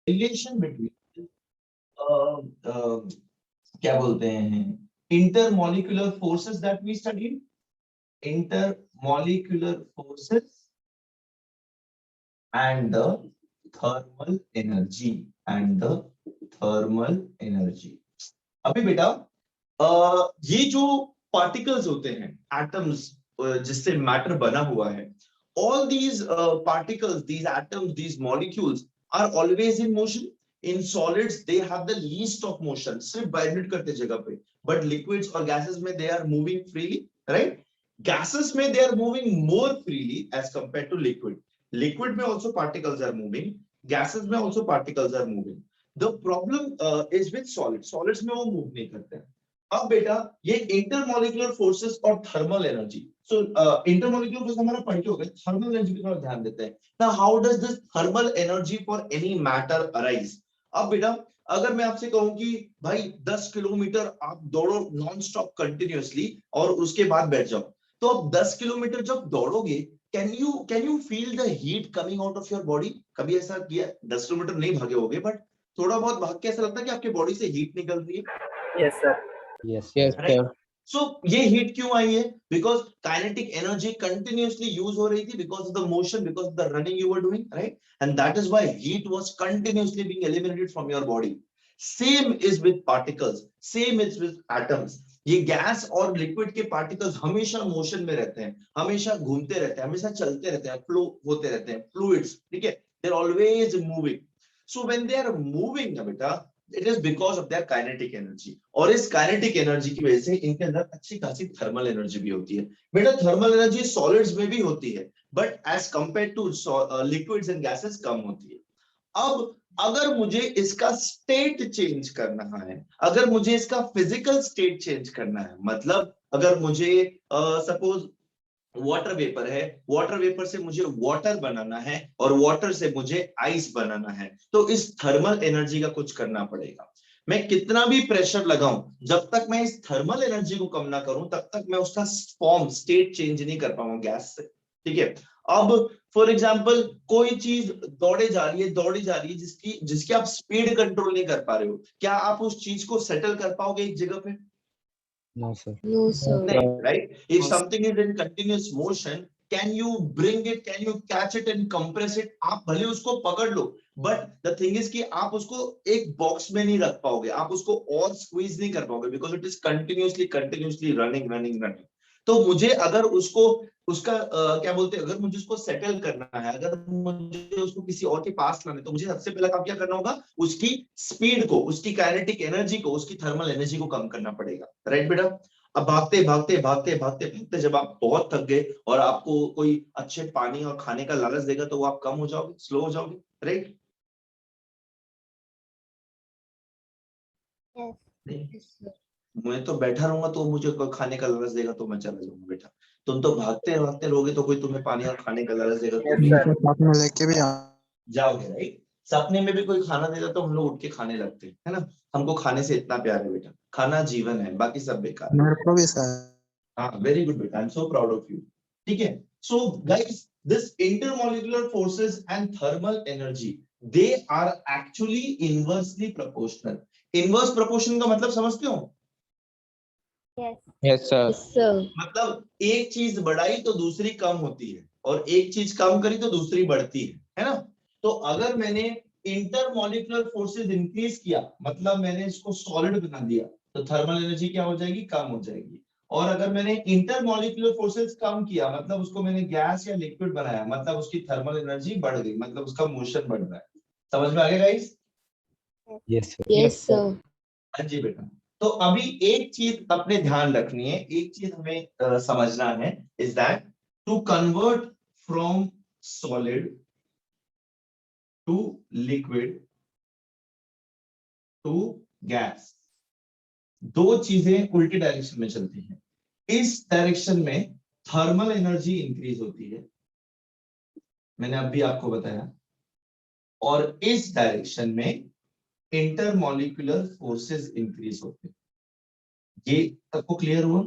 Relation between क्या बोलते हैं intermolecular forces that we studied, intermolecular forces and the thermal energy and the thermal energy। अभी बेटा ये जो पार्टिकल्स होते हैं एटम्स जिससे मैटर बना हुआ है, all these particles, these atoms, these molecules are always in motion। in solids they have the least of motion, सिर्फ वाइब्रेट करते जगह पे, but liquids और gases में they are moving freely, right? gases में they are moving more freely as compared to liquid। liquid में also particles are moving, gases में also particles are moving। the problem is with solids में वो move नहीं करते हैं। अब बेटा ये इंटरमॉलिक्यूलर फोर्सेस और थर्मल एनर्जी, सो इंटरमॉलिक्यूलर फोर्स हमारा पढ़ के हो गए, थर्मल एनर्जी पे थोड़ा ध्यान देते हैं। Now how does this thermal energy for any matter arise. अब बेटा अगर मैं आपसे कहूं कि भाई 10 किलोमीटर आप दौड़ो नॉन स्टॉप कंटिन्यूअसली और उसके बाद बैठ जाओ, तो अब 10 किलोमीटर जब दौड़ोगे can you feel the heat coming out of your body. कभी ऐसा किया? 10 किलोमीटर नहीं भागे होगे बट थोड़ा बहुत भाग के ऐसा लगता है कि आपके बॉडी से हीट निकल रही है। Yes sir. Yes, yes, right? sir. So ये हीट क्यों आई है? Because kinetic energy continuously use हो रही थी because of the motion, because of the running you were doing, right? And that is why heat was continuously being eliminated from your body। Same is with particles, same is with atoms। ये gas और liquid के particles हमेशा motion में रहते हैं, हमेशा घूमते रहते हैं, हमेशा चलते रहते हैं, फ्लो होते रहते हैं, फ्लूइड्स, ठीक है? They are always moving। So when they are moving ना बेटा, it is because of their kinetic energy। और इस kinetic energy की वजह से इनके अंदर अच्छी खासी थर्मल एनर्जी भी होती है। बेटा थर्मल एनर्जी सॉलिड्स में भी होती है but as compare to liquids and gases कम होती है। अब अगर मुझे इसका स्टेट चेंज करना है, अगर मुझे इसका फिजिकल स्टेट चेंज करना है, मतलब अगर मुझे सपोज वाटर वेपर है, वाटर वेपर से मुझे वाटर बनाना है और वाटर से मुझे आइस बनाना है, तो इस थर्मल एनर्जी का कुछ करना पड़ेगा। मैं कितना भी प्रेशर लगाऊं, जब तक मैं इस थर्मल एनर्जी को कम ना करूं तब तक मैं उसका फॉर्म स्टेट चेंज नहीं कर पाऊंगा गैस से, ठीक है? अब फॉर एग्जांपल कोई चीज दौड़ी जा रही है जिसकी आप स्पीड कंट्रोल नहीं कर पा रहे हो, क्या आप उस चीज को सेटल कर पाओगे एक जगह पे? No, sir. No, sir. Right? If something is in continuous motion, can you bring it, can you catch it and compress it? आप भले उसको पकड़ लो, but the thing is कि आप उसको एक बॉक्स में नहीं रख पाओगे, आप उसको और स्क्वीज नहीं कर पाओगे because it is continuously running। तो मुझे अगर उसका क्या बोलते हैं, अगर मुझे उसको सेटल करना है, अगर मुझे उसको किसी और के पास लाना है, तो मुझे सबसे पहला काम क्या करना होगा? उसकी स्पीड को, उसकी काइनेटिक एनर्जी को, उसकी थर्मल एनर्जी को कम करना पड़ेगा, राइट बेटा? अब भागते जब आप बहुत थक गए और आपको कोई अच्छे पानी और खाने का लालच देगा तो वो आप कम हो जाओगे, स्लो हो जाओगे, राइट? Yes, sir. मैं तो बैठा रहूंगा तो मुझे कोई खाने का लालच देगा तो मैं चला जाऊंगा बेटा। तुम तो भागते रहोगे तो कोई तुम्हें पानी और खाने का लालच देगा तो Yes, sir. साथ में लेके भी जाओगे, राइट? सपने में भी कोई खाना देता तो हम लोग उठ के खाने लगते हैं, है ना? हमको खाने से इतना प्यार है बेटा, खाना जीवन है, बाकी सब बेकार है। मेरे को भी सर। हाँ, वेरी गुड बेटा, I am so proud of you, ठीक है? So guys, this intermolecular forces and thermal energy, they are actually inversely proportional. Inverse proportion का मतलब समझते हो? Yes. Yes, sir. Yes, sir. मतलब एक चीज बढ़ाई तो दूसरी कम होती है और एक चीज कम करी तो दूसरी बढ़ती है ना? तो अगर मैंने इंटरमॉलिक्यूलर फोर्सेस इंक्रीज किया, मतलब मैंने इसको सॉलिड बना दिया, तो थर्मल एनर्जी क्या हो जाएगी? कम हो जाएगी। और अगर मैंने इंटरमॉलिक्यूलर फोर्सेस कम किया, मतलब उसको मैंने गैस या लिक्विड बनाया, मतलब उसकी थर्मल एनर्जी बढ़ गई, मतलब उसका मोशन बढ़ रहा है। समझ में आ गया guys? Yes, sir. Yes, sir. हाँ जी बेटा। तो अभी एक चीज अपने ध्यान रखनी है, एक चीज हमें समझना है, is that to convert from solid to liquid to gas, दो चीजें उल्टी डायरेक्शन में चलती हैं। इस डायरेक्शन में थर्मल एनर्जी इंक्रीज होती है, मैंने अभी आपको बताया, और इस डायरेक्शन में इंटरमॉलिक्यूलर फोर्सेस इंक्रीज होते हैं। ये सबको क्लियर हुआ?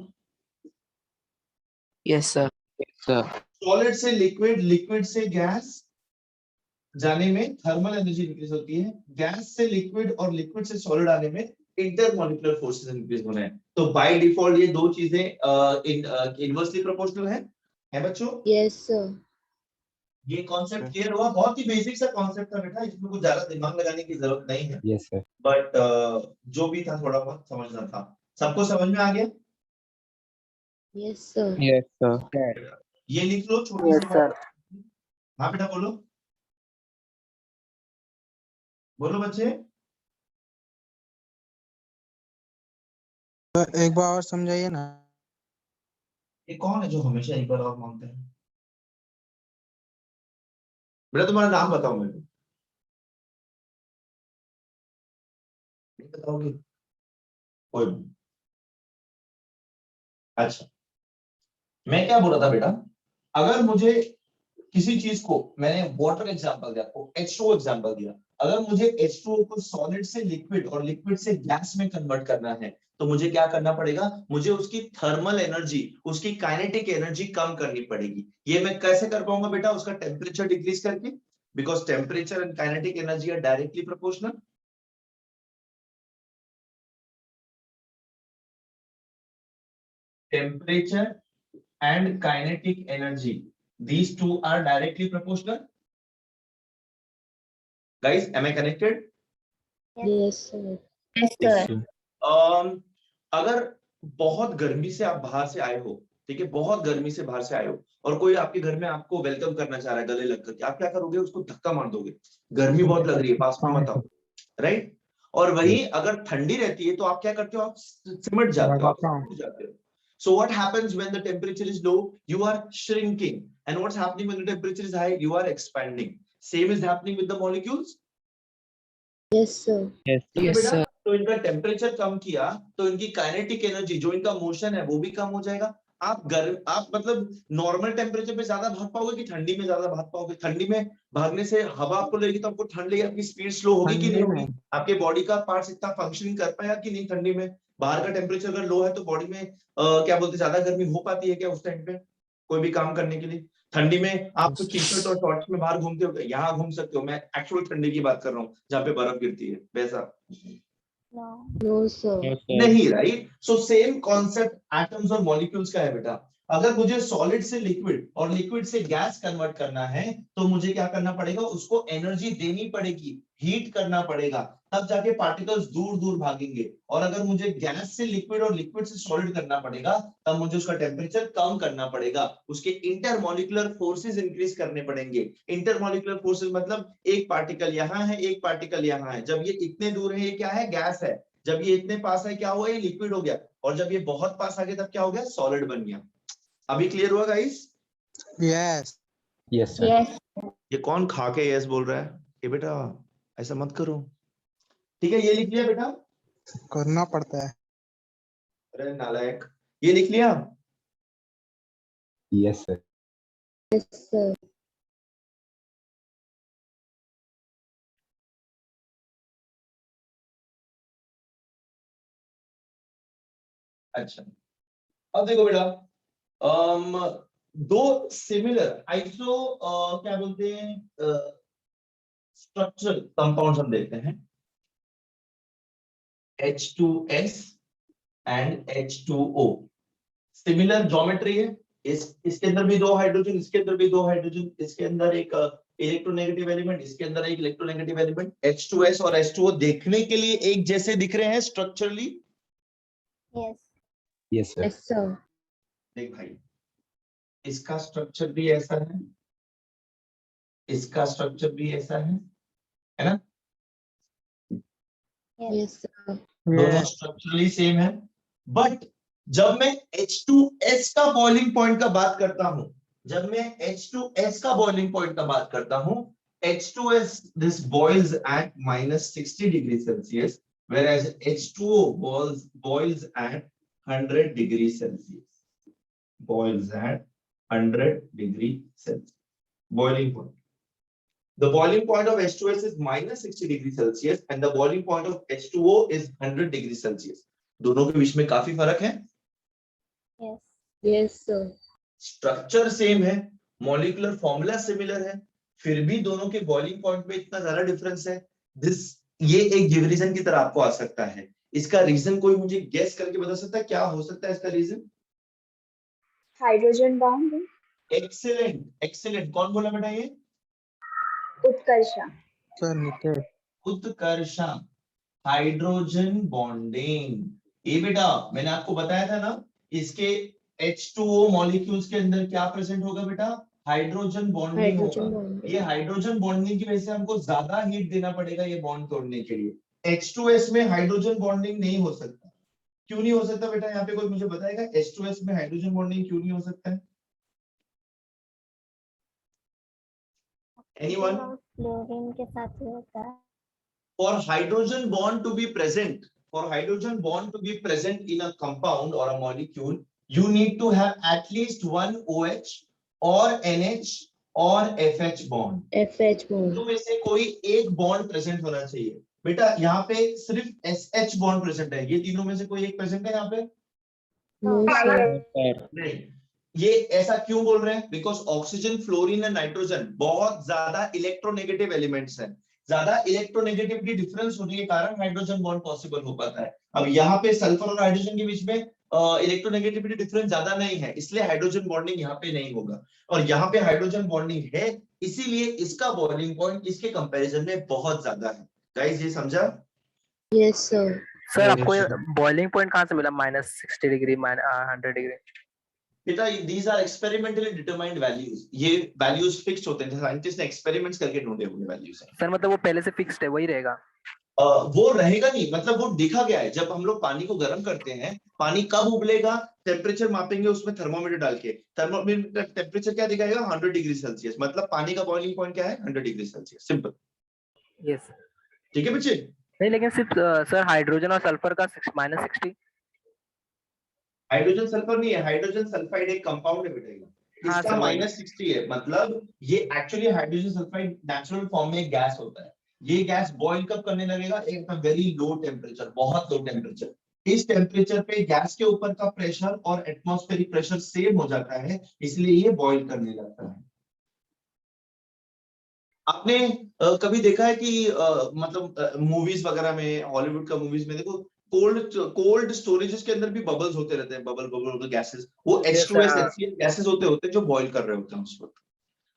Yes, sir. Yes, sir. Solid से लिक्विड, लिक्विड से गैस, जाने में थर्मल एनर्जी इंक्रीज होती है, गैस से लिक्विड और लिक्विड से सॉलिड आने में इंटरमॉलिक्यूलर फोर्सेस इंक्रीज होने हैं। तो बाय डिफॉल्ट ये दो चीजें इनवर्सली प्रोपोर्शनल है बच्चों। Yes, sir. ये कॉन्सेप्ट क्लियर हुआ? बहुत ही बेसिक सा कॉन्सेप्ट था बेटा, इसमें कुछ ज्यादा दिमाग लगाने की जरूरत नहीं है, Yes, sir. बट जो भी था थोड़ा बहुत समझना था। सबको समझ में आ गया? Yes, sir. Yes, sir. ये लिख लो छोटी सी बात। हाँ बेटा बोलो, बोलो बच्चे। तो एक बार और समझाइए ना। ये कौन है जो हमेशा एक बार और मांगते हैं? बेटा तुम्हारा नाम बताओ मेरे को। नहीं बताओगे? कोई नहीं। अच्छा, मैं क्या बोल रहा था बेटा, अगर मुझे किसी चीज को, मैंने वाटर एग्जांपल दिया आपको, H2O एग्जांपल दिया, अगर मुझे H2O को सॉलिड से लिक्विड और लिक्विड से गैस में कन्वर्ट करना है तो मुझे क्या करना पड़ेगा? मुझे उसकी थर्मल एनर्जी, उसकी काइनेटिक एनर्जी कम करनी पड़ेगी। ये मैं कैसे कर पाऊंगा बेटा? उसका टेम्परेचर डिक्रीज करके, because temperature and kinetic energy are directly proportional. Temperature and kinetic energy, these two are directly proportional. Guys, am I connected? Yes, sir. Yes, sir. अगर बहुत गर्मी से आप बाहर से आए हो, ठीक है, बहुत गर्मी से बाहर से आए हो और कोई आपके घर में आपको वेलकम करना चाह रहा है गले लग करके, आप क्या करोगे? उसको धक्का मार दोगे, गर्मी बहुत लग रही है, पास में मत आओ, राइट? और वही अगर ठंडी रहती है तो आप क्या करते हो? आप सिमट जाते हो, आप सिमट जाते हो। So what happens when the temperature is low? You are shrinking. And what's happening when the temperature is high? You are expanding. Same is happening with the molecules. Yes, sir. Yes, yes, sir. तो इनका temperature कम किया तो इनकी kinetic energy, जो इनका motion है वो भी कम हो जाएगा। आप मतलब नॉर्मल टेम्परेचर पे ज्यादा भाग पाओगे कि ठंडी में ज्यादा भाग पाओगे? ठंडी में भागने से हवा आपको लगेगी तो आपको ठंड लगेगी, आपकी स्पीड स्लो होगी कि नहीं होगी? आपके बॉडी का पार्ट्स इतना फंक्शनिंग कर पाएगा कि नहीं ठंडी में? बाहर का टेम्परेचर अगर लो है तो बॉडी में क्या बोलते, ज्यादा गर्मी हो पाती है क्या उस टाइम पे कोई भी काम करने के लिए? ठंडी में आप टी शर्ट और शॉर्ट्स में बाहर घूमते हो? यहाँ घूम सकते हो, मैं एक्चुअल ठंडी की बात कर रहा हूँ जहाँ पे बर्फ गिरती है, वैसा No. No, sir. नहीं, right? So same concept atoms और मॉलिक्यूल्स का है बेटा। अगर मुझे सॉलिड से लिक्विड और लिक्विड से गैस कन्वर्ट करना है तो मुझे क्या करना पड़ेगा? उसको एनर्जी देनी पड़ेगी, हीट करना पड़ेगा, तब जाके पार्टिकल्स दूर दूर भागेंगे। और अगर मुझे गैस से लिक्विड और लिक्विड से सॉलिड करना पड़ेगा तब मुझे उसका टेम्परेचर कम करना पड़ेगा, उसके इंटरमॉलिक्यूलर फोर्सेस इंक्रीज करने पड़ेंगे। इंटरमॉलिक्यूलर फोर्सेस मतलब एक पार्टिकल यहाँ है, एक पार्टिकल यहाँ है, जब ये इतने दूर है ये क्या है? गैस है। जब ये इतने पास है क्या हुआ? ये लिक्विड हो गया। और जब ये बहुत पास आ गया तब क्या हो गया? सॉलिड बन गया। अभी क्लियर हुआ guys? Yes Yes, sir. Yes. ये कौन खा के यस बोल रहा है? ये बेटा ऐसा मत करो, ठीक है? ये लिख लिया बेटा? करना पड़ता है। अरे नालायक, ये लिख लिया? Yes, sir. Yes, sir. अच्छा, अब देखो बेटा, दो सिमिलर आइसो क्या बोलते हैं स्ट्रक्चरल कंपाउंड्स हम देखते हैं, H2S and H2O। Similar geometry है, इसके अंदर भी दो हाइड्रोजन, इसके अंदर भी दो हाइड्रोजन, इसके अंदर एक इलेक्ट्रोनेगेटिव एलिमेंट, इसके अंदर एक इलेक्ट्रोनेगेटिव एलिमेंट। H2S और H2O देखने के लिए एक जैसे दिख रहे हैं structurally. Yes. Yes, sir. Yes, sir. देख भाई, इसका स्ट्रक्चर भी ऐसा है, इसका स्ट्रक्चर भी ऐसा है ना? Yes, sir. दोनों स्ट्रक्चरली सेम है। बट जब मैं H2S का बॉइलिंग पॉइंट का बात करता हूं, जब मैं H2S का बॉइलिंग पॉइंट का बात करता हूं, H2S this boils at -60 degrees Celsius, whereas H2O boils at 100 degrees Celsius. Boils at 100 degrees Celsius. Boiling point. The boiling point of H2S is -60 degrees Celsius and the boiling point of H2O is 100 degrees Celsius. दोनों के बीच में काफी फर्क है। Yes. Yes, sir. Structure same है, molecular formula similar है, फिर भी दोनों के बॉइलिंग पॉइंट में इतना ज्यादा डिफरेंस है। ये एक गिव रीजन की तरह आपको आ सकता है। इसका रीजन कोई मुझे गेस करके बता सकता है क्या हो सकता है इसका reason? Hydrogen bond, excellent excellent, कौन बोला बेटा ये? Utkarsha. Sir Nitesh. Utkarsha, hydrogen bonding. ये बेटा मैंने आपको बताया था ना, इसके H2O मॉलिक्यूल्स के अंदर क्या प्रेजेंट होगा बेटा? हाइड्रोजन बॉन्डिंग हाइड्रोजन होगा। बॉन्डिंग। ये हाइड्रोजन बॉन्डिंग की वजह से हमको ज्यादा हीट देना पड़ेगा ये बॉन्ड तोड़ने के लिए। H2S में हाइड्रोजन बॉन्डिंग नहीं हो सकता। क्यों नहीं हो सकता बेटा? यहाँ पे कोई मुझे बताएगा H2S में हाइड्रोजन बॉन्डिंग क्यों नहीं हो सकता है? Anyone? फ्लोरीन के साथ होता है। For hydrogen bond to be present, for hydrogen bond to be present in a compound or a molecule, you need to have at least one OH or NH or FH bond. FH bond। तो में से कोई एक bond present होना चाहिए। बेटा यहाँ पे सिर्फ SH बॉन्ड प्रेजेंट है, ये तीनों में से कोई एक प्रेजेंट है यहाँ पे? No sir। sir. नहीं। ये ऐसा क्यों बोल रहे हैं? Because oxygen, fluorine and nitrogen बहुत ज्यादा इलेक्ट्रोनेगेटिव एलिमेंट्स हैं। ज्यादा इलेक्ट्रोनेगेटिविटी डिफरेंस होने के कारण हाइड्रोजन बॉन्ड पॉसिबल हो पाता है। अब यहाँ पे सल्फर और हाइड्रोजन के बीच में इलेक्ट्रोनेगेटिविटी डिफरेंस ज्यादा नहीं है, इसलिए हाइड्रोजन बॉन्डिंग यहाँ पे नहीं होगा। और यहाँ पे हाइड्रोजन बॉन्डिंग है, इसीलिए इसका बॉइलिंग पॉइंट इसके कंपैरिजन में बहुत ज्यादा है। गाइस ये समझा? Yes sir। सर आपको बॉइलिंग पॉइंट कहाँ से मिला? -60 डिग्री, 100 डिग्री? बेटा these are experimentally determined values, ये values fixed होते हैं, साइंटिस्ट ने एक्सपेरिमेंट्स करके ढूंढे हुए वैल्यूज हैं। सर मतलब वो पहले से फिक्स्ड है, वही रहेगा? वो रहेगा नहीं, मतलब वो देखा गया है। जब हम लोग पानी को गर्म करते हैं, पानी कब उबलेगा? टेम्परेचर मापेंगे उसमें थर्मोमीटर डाल के, थर्मोमीटर टेम्परेचर क्या दिखाएगा? 100 डिग्री सेल्सियस। मतलब पानी का बॉइलिंग पॉइंट क्या है? 100 डिग्री सेल्सियस। सिंपल। यस। ठीक है बच्चे? नहीं लेकिन सिर्फ सर हाइड्रोजन और सल्फर का -60। हाइड्रोजन सल्फर नहीं है, हाइड्रोजन सल्फाइड एक कंपाउंड है बेटा, हाँ, इसका सर, वही। -60 है। मतलब ये actually hydrogen sulphide natural form में एक गैस होता है। ये गैस बॉइल कब करने लगेगा? एक वेरी लो टेम्परेचर, बहुत लो टेम्परेचर। इस टेम्परेचर पे गैस के ऊपर का प्रेशर और एटमॉस्फेरिक प्रेशर सेम हो जाता है, इसलिए ये बॉइल करने लगता है। आपने कभी देखा है कि मतलब मूवीज वगैरह में, हॉलीवुड का मूवीज में देखो, कोल्ड स्टोरेजेस के अंदर भी बबल्स होते रहते हैं, बबल गैसेस। वो H2S HCl गैसेस होते हैं जो बॉइल कर रहे होते हैं उस वक्त।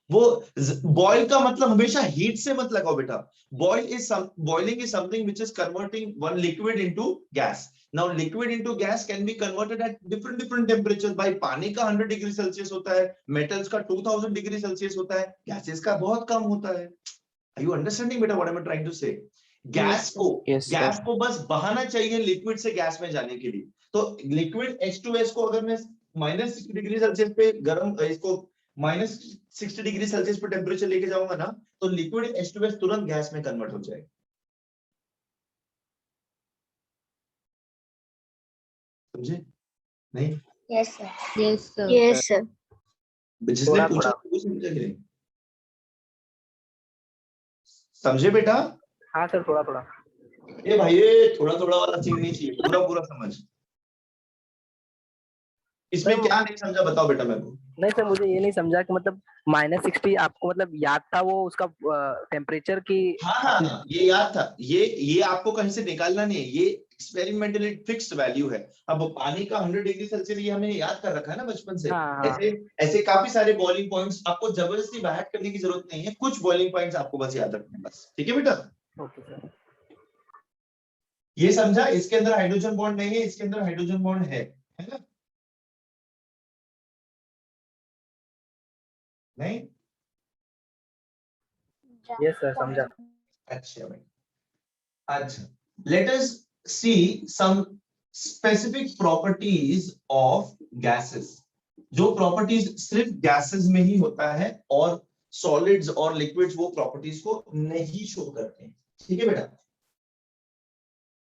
वो बॉइल का मतलब हमेशा हीट से मत लगाओ बेटा। Boiling is something which is converting one liquid into gas. Now liquid into gas can be converted at different temperature. भाई पानी का 100 डिग्री सेल्सियस होता है, मेटल्स का 2000 डिग्री सेल्सियस होता है, गैसेस का बहुत कम होता है। आर यू अंडरस्टैंडिंग बेटा what I am trying to say? Gas को बस बहाना चाहिए लिक्विड से गैस में जाने के लिए। तो लिक्विड H2S को अगर मैं -60 डिग्री सेल्सियस पे गर्म, इसको -60 डिग्री सेल्सियस पे टेम्परेचर लेके जाऊंगा ना, तो लिक्विड H2S तुरंत गैस में कन्वर्ट हो जाएगा। समझे? नहीं? Yes sir। Yes sir। Yes sir. जिसने थोड़ा पूछा थोड़ा। वो समझा कि नहीं? समझे बेटा? हाँ सर, थोड़ा थोड़ा। ए भाई, ये थोड़ा थोड़ा वाला चीज नहीं चाहिए, पूरा पूरा समझ। इसमें क्या नहीं समझा बताओ बेटा मेरे को। नहीं सर, मुझे ये नहीं समझा कि मतलब -60 आपको मतलब याद था वो उसका टेम्परेचर की? हाँ, ये याद था। ये आपको कहीं से निकालना नहीं है, ये एक्सपेरिमेंटली फिक्स्ड वैल्यू है। अब पानी का 100 डिग्री सेल्सियस ये हमने याद कर रखा है ना बचपन से। हाँ, हाँ। ऐसे काफी सारे बॉइलिंग पॉइंट्स आपको जबरदस्ती बाहर करने की जरूरत नहीं है, कुछ बॉइलिंग पॉइंट्स आपको बस याद रखने हैं बस। ठीक है बेटा? Okay sir. ये समझा? इसके अंदर हाइड्रोजन बॉन्ड नहीं है, इसके अंदर हाइड्रोजन बॉन्ड है ना? नहीं? यस सर, समझा। अच्छा भाई, अच्छा, let us see some specific properties of gases। जो प्रॉपर्टीज सिर्फ गैसेस में ही होता है और सॉलिड्स और लिक्विड्स वो प्रॉपर्टीज को नहीं शो करते हैं। ठीक है बेटा?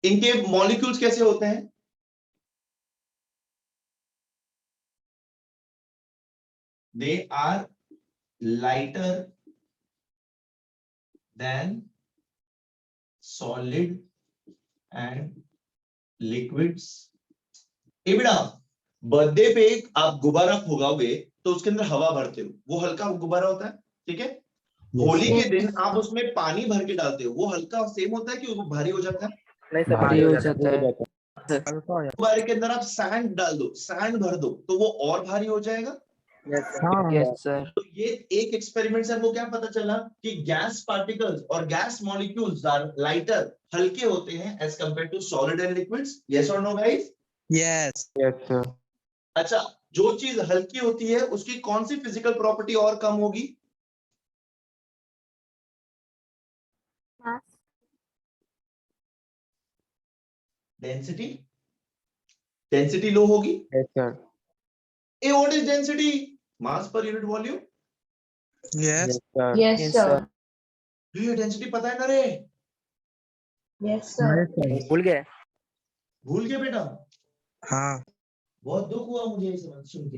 इनके मॉलिक्यूल्स कैसे होते हैं? They are lighter than solid and liquids। ए बेटा, बर्थडे पे एक आप गुब्बारा फुगाओगे तो उसके अंदर हवा भरते हो, वो हल्का गुब्बारा होता है, ठीक है? होली yes, के दिन आप उसमें पानी भर के डालते हो, वो हल्का सेम होता है कि वो भारी हो जाता है? नहीं सर, भारी भारी हो हो जाता जाता है। है। हल्का हो जाता गुब्बारे के अंदर आप सैंड डाल दो, सैंड भर दो, तो वो और भारी हो जाएगा। है। हाँ यस सर। तो ये एक एक्सपेरिमेंट से हमको क्या पता चला कि गैस पार्टिकल्स और गैस मॉलिक्यूल्स आर लाइटर, हल्के होते हैं as compare to solid and liquids. Yes और no guys? Yes Yes, sir. अच्छा, जो चीज हल्की होती है उसकी कौन सी फिजिकल प्रॉपर्टी और कम होगी? mass, डेंसिटी, डेंसिटी लो होगी। Yes, sir. A what is density? Mass per unit volume. Yes Yes, sir. Yes, Yes, sir. ये डेंसिटी पता है ना रे? Yes, sir. भूल गए। भूल गए बेटा? हाँ बहुत दुख हुआ मुझे ये सब सुन के।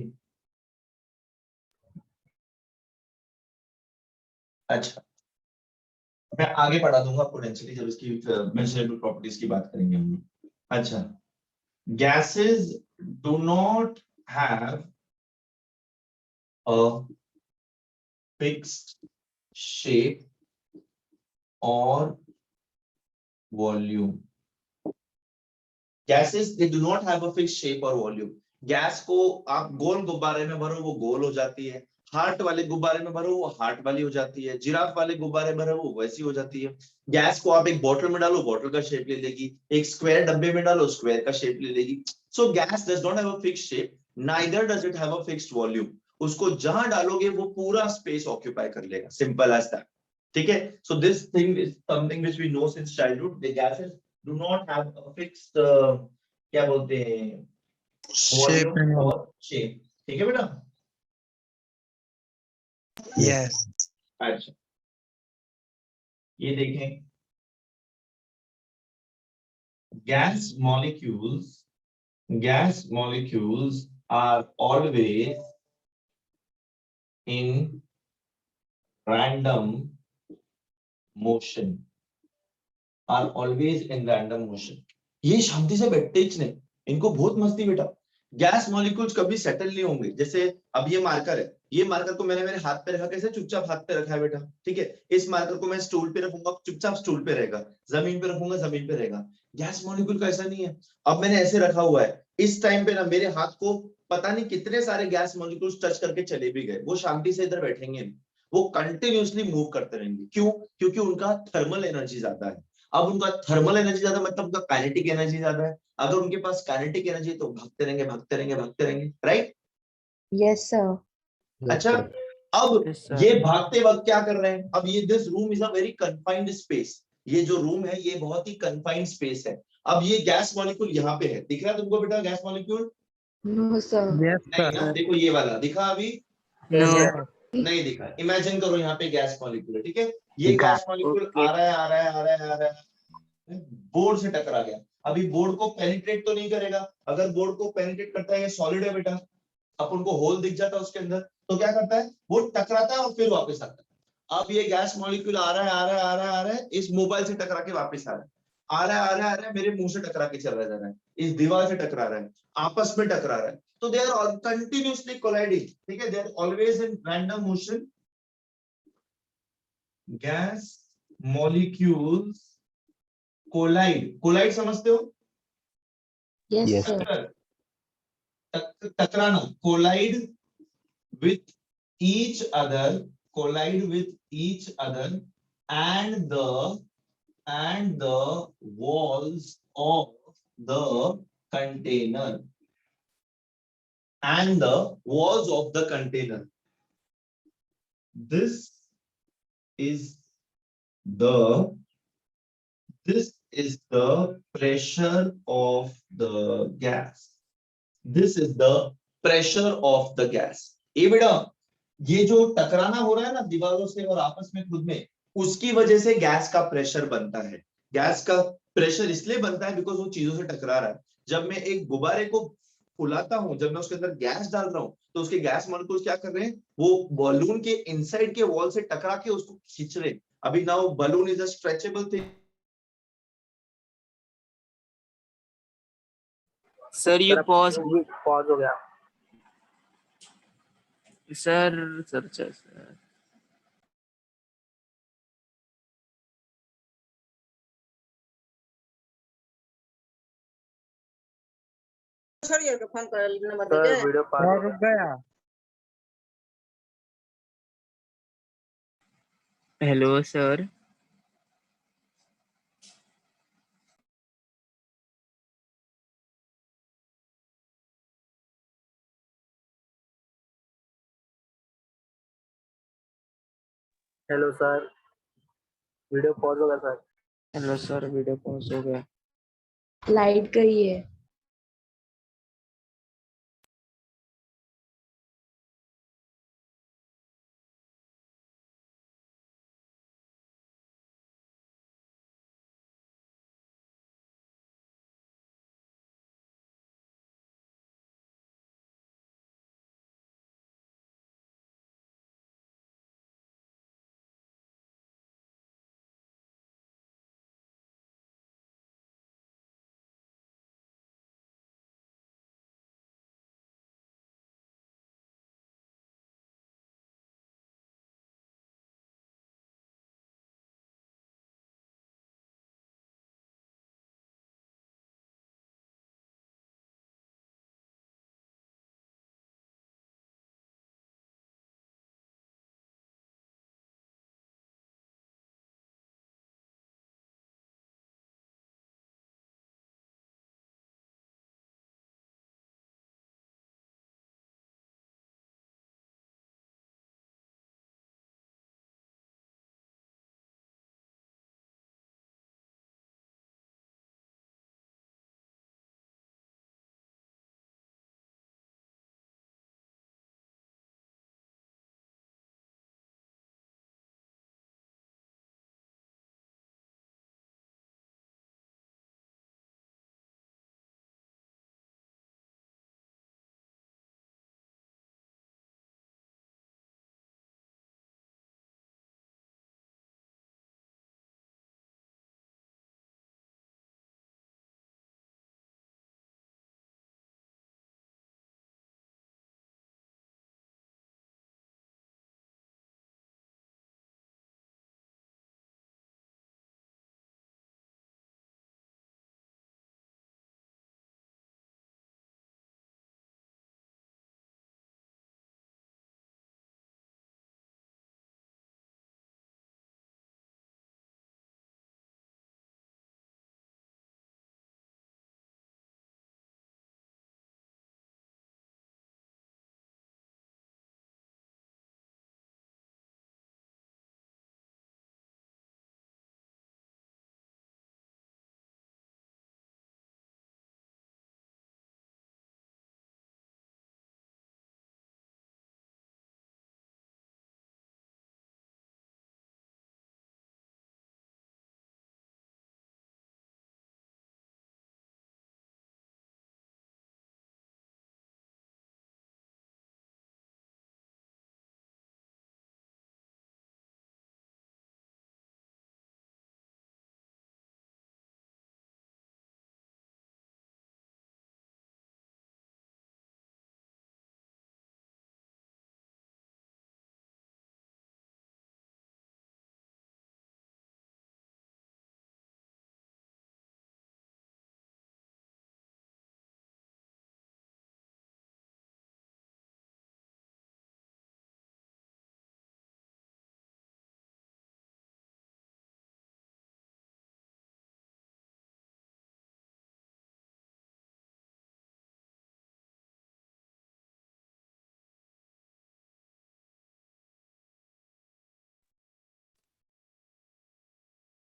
अच्छा, मैं आगे पढ़ा दूंगा आपको डेंसिटी जब इसकी मेजरेबल प्रॉपर्टीज की बात करेंगे हम लोग। अच्छा, gases do not have a fixed shape or volume. Gases, they do not have a fixed shape or volume. Gas को आप गोल गुब्बारे में भरो वो गोल हो जाती है, हार्ट वाले गुब्बारे में भरो वो हार्ट वाली हो जाती है, जिराफ वाले गुब्बारे में भरो वो वैसी हो जाती है। गैस को आप एक बोतल में डालो बोतल का शेप ले लेगी, एक स्क्वायर डब्बे में डालो स्क्वायर का शेप ले लेगी। सो gas does not have a fixed shape, neither does it have a fixed volume. उसको जहां डालोगे वो पूरा स्पेस ऑक्यूपाई कर लेगा, सिंपल एज दैट। ठीक है, so this thing is something which we know since childhood. The gases do not have a fixed क्या बोलते हैं, शेप वॉल्यूम और शेप। ठीक है बेटा? यस अच्छा, ये देखें, gas molecules are always in random motion, are always in random motion. ये शांति से बैठते ही नहीं, इनको बहुत मस्ती बेटा। गैस मॉलिक्यूल्स कभी सेटल नहीं होंगे। जैसे अब ये मार्कर है, ये मार्कर को मैंने मेरे हाथ पे रखा, कैसे चुपचाप हाथ पे रखा है बेटा। ठीक है, इस मार्कर को मैं स्टूल पे रखूंगा चुपचाप स्टूल पे रहेगा, जमीन पे रखूंगा जमीन पे रहेगा। गैस मॉलिक्यूल का ऐसा नहीं है। अब मैंने ऐसे रखा हुआ है, इस टाइम पे ना मेरे हाथ को पता नहीं कितने सारे गैस मॉलिक्यूल्स टच करके चले भी गए, वो शांति से इधर बैठेंगे नहीं, वो कंटिन्यूअसली मूव करते रहेंगे। क्यों? क्योंकि उनका थर्मल एनर्जी ज्यादा है। अब उनका थर्मल एनर्जी ज्यादा मतलब उनका काइनेटिक एनर्जी ज्यादा है। अगर उनके पास काइनेटिक एनर्जी है तो भागते रहेंगे भागते रहेंगे भागते रहेंगे, राइट? Yes, sir. Yes, अच्छा, sir. अब Yes, sir. ये भागते वक्त क्या कर रहे हैं? अब ये this room is a very confined space, ये जो रूम है ये बहुत ही कन्फाइंड स्पेस है। अब ये गैस मॉलिक्यूल यहाँ पे है, दिख रहा है तुमको बेटा gas molecule? No, sir. Yes नहीं ना, sir. देखो ये वाला दिखा अभी? No. नहीं दिखा। इमेजिन करो यहाँ पे गैस मॉलिक्यूल है, ठीक है? ये दिखा। Gas molecule Okay. आ रहा है आ रहा है आ रहा है आ रहा है, बोर्ड से टकरा गया। अभी बोर्ड को पेनिट्रेट तो नहीं करेगा, अगर बोर्ड को पेनिट्रेट करता है, ये सॉलिड है बेटा, अपन को होल दिख जाता है उसके अंदर, तो क्या करता है वो टकराता है और फिर वापस आता है। अब ये गैस मॉलिक्यूल आ रहा है आ रहा है आ रहा है आ रहा है, इस मोबाइल से टकरा के वापस आ रहा है, आ रहा है आ रहा है आ रहा है, मेरे मुंह से टकरा के चला जा रहा है, इस दीवार से टकरा रहा है, आपस में टकरा रहा है। तो दे आर कंटिन्यूअसली कोलाइडिंग, ठीक है, they are always in random motion. Gas molecules collide, collide समझते हो? Yes, Yes, sir. टकराना, collide with each other, collide with each other, and the walls of the container, and the walls of the container. This is the pressure of the gas. This is the pressure of the gas. ये बेटा, ये जो टकराना हो रहा है ना दीवारों से और आपस में खुद में, उसकी वजह से गैस का प्रेशर बनता है। गैस का प्रेशर इसलिए बनता है बिकॉज वो चीजों से टकरा रहा है। जब मैं एक गुब्बारे को फुलाता हूं, जब मैं उसके अंदर गैस डाल रहा हूं, तो उसके गैस मॉलिक्यूल्स क्या कर रहे हैं, वो बलून के इनसाइड के वॉल से टकरा के उसको खींच रहे हैं। अभी now balloon is a stretchable thing. Sir ये पॉज हो गया। sir. सर सर वीडियो पास हो रुक गया। गया। Hello sir. Hello sir, video pause हो गया sir. Hello sir, video pause हो गया। लाइट गई है।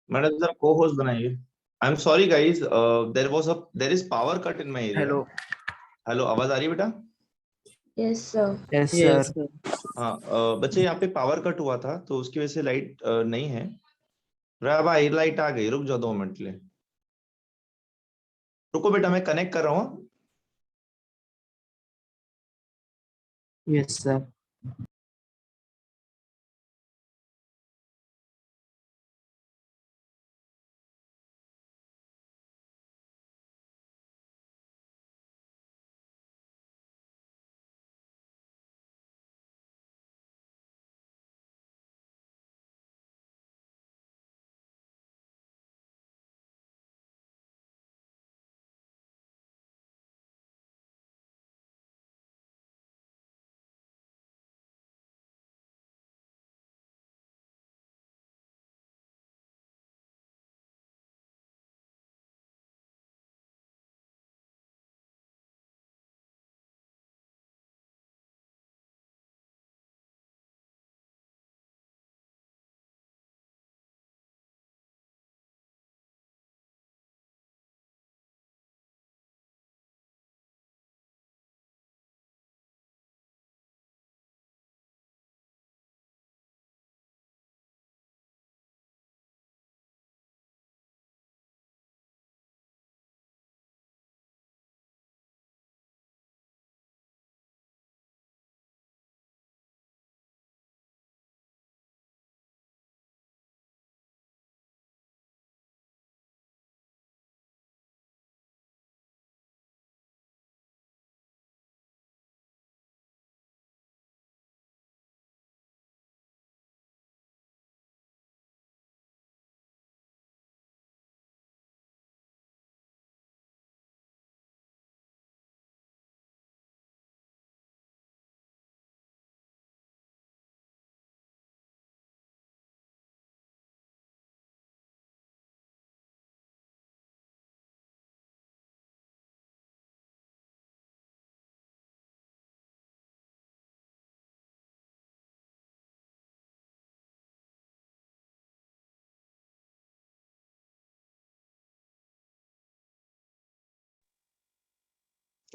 मैडम जरा को होस्ट बनाइए। I am sorry guys, there is power cut in my area. Hello. Hello, आवाज आ रही है बेटा? Yes sir. Yes yes sir. हाँ, बच्चे यहाँ पे पावर कट हुआ था तो उसकी वजह से लाइट नहीं है। भाई लाइट आ गई, रुक जाओ 2 मिनट के लिए। रुको बेटा, मैं कनेक्ट कर रहा हूँ। Yes sir.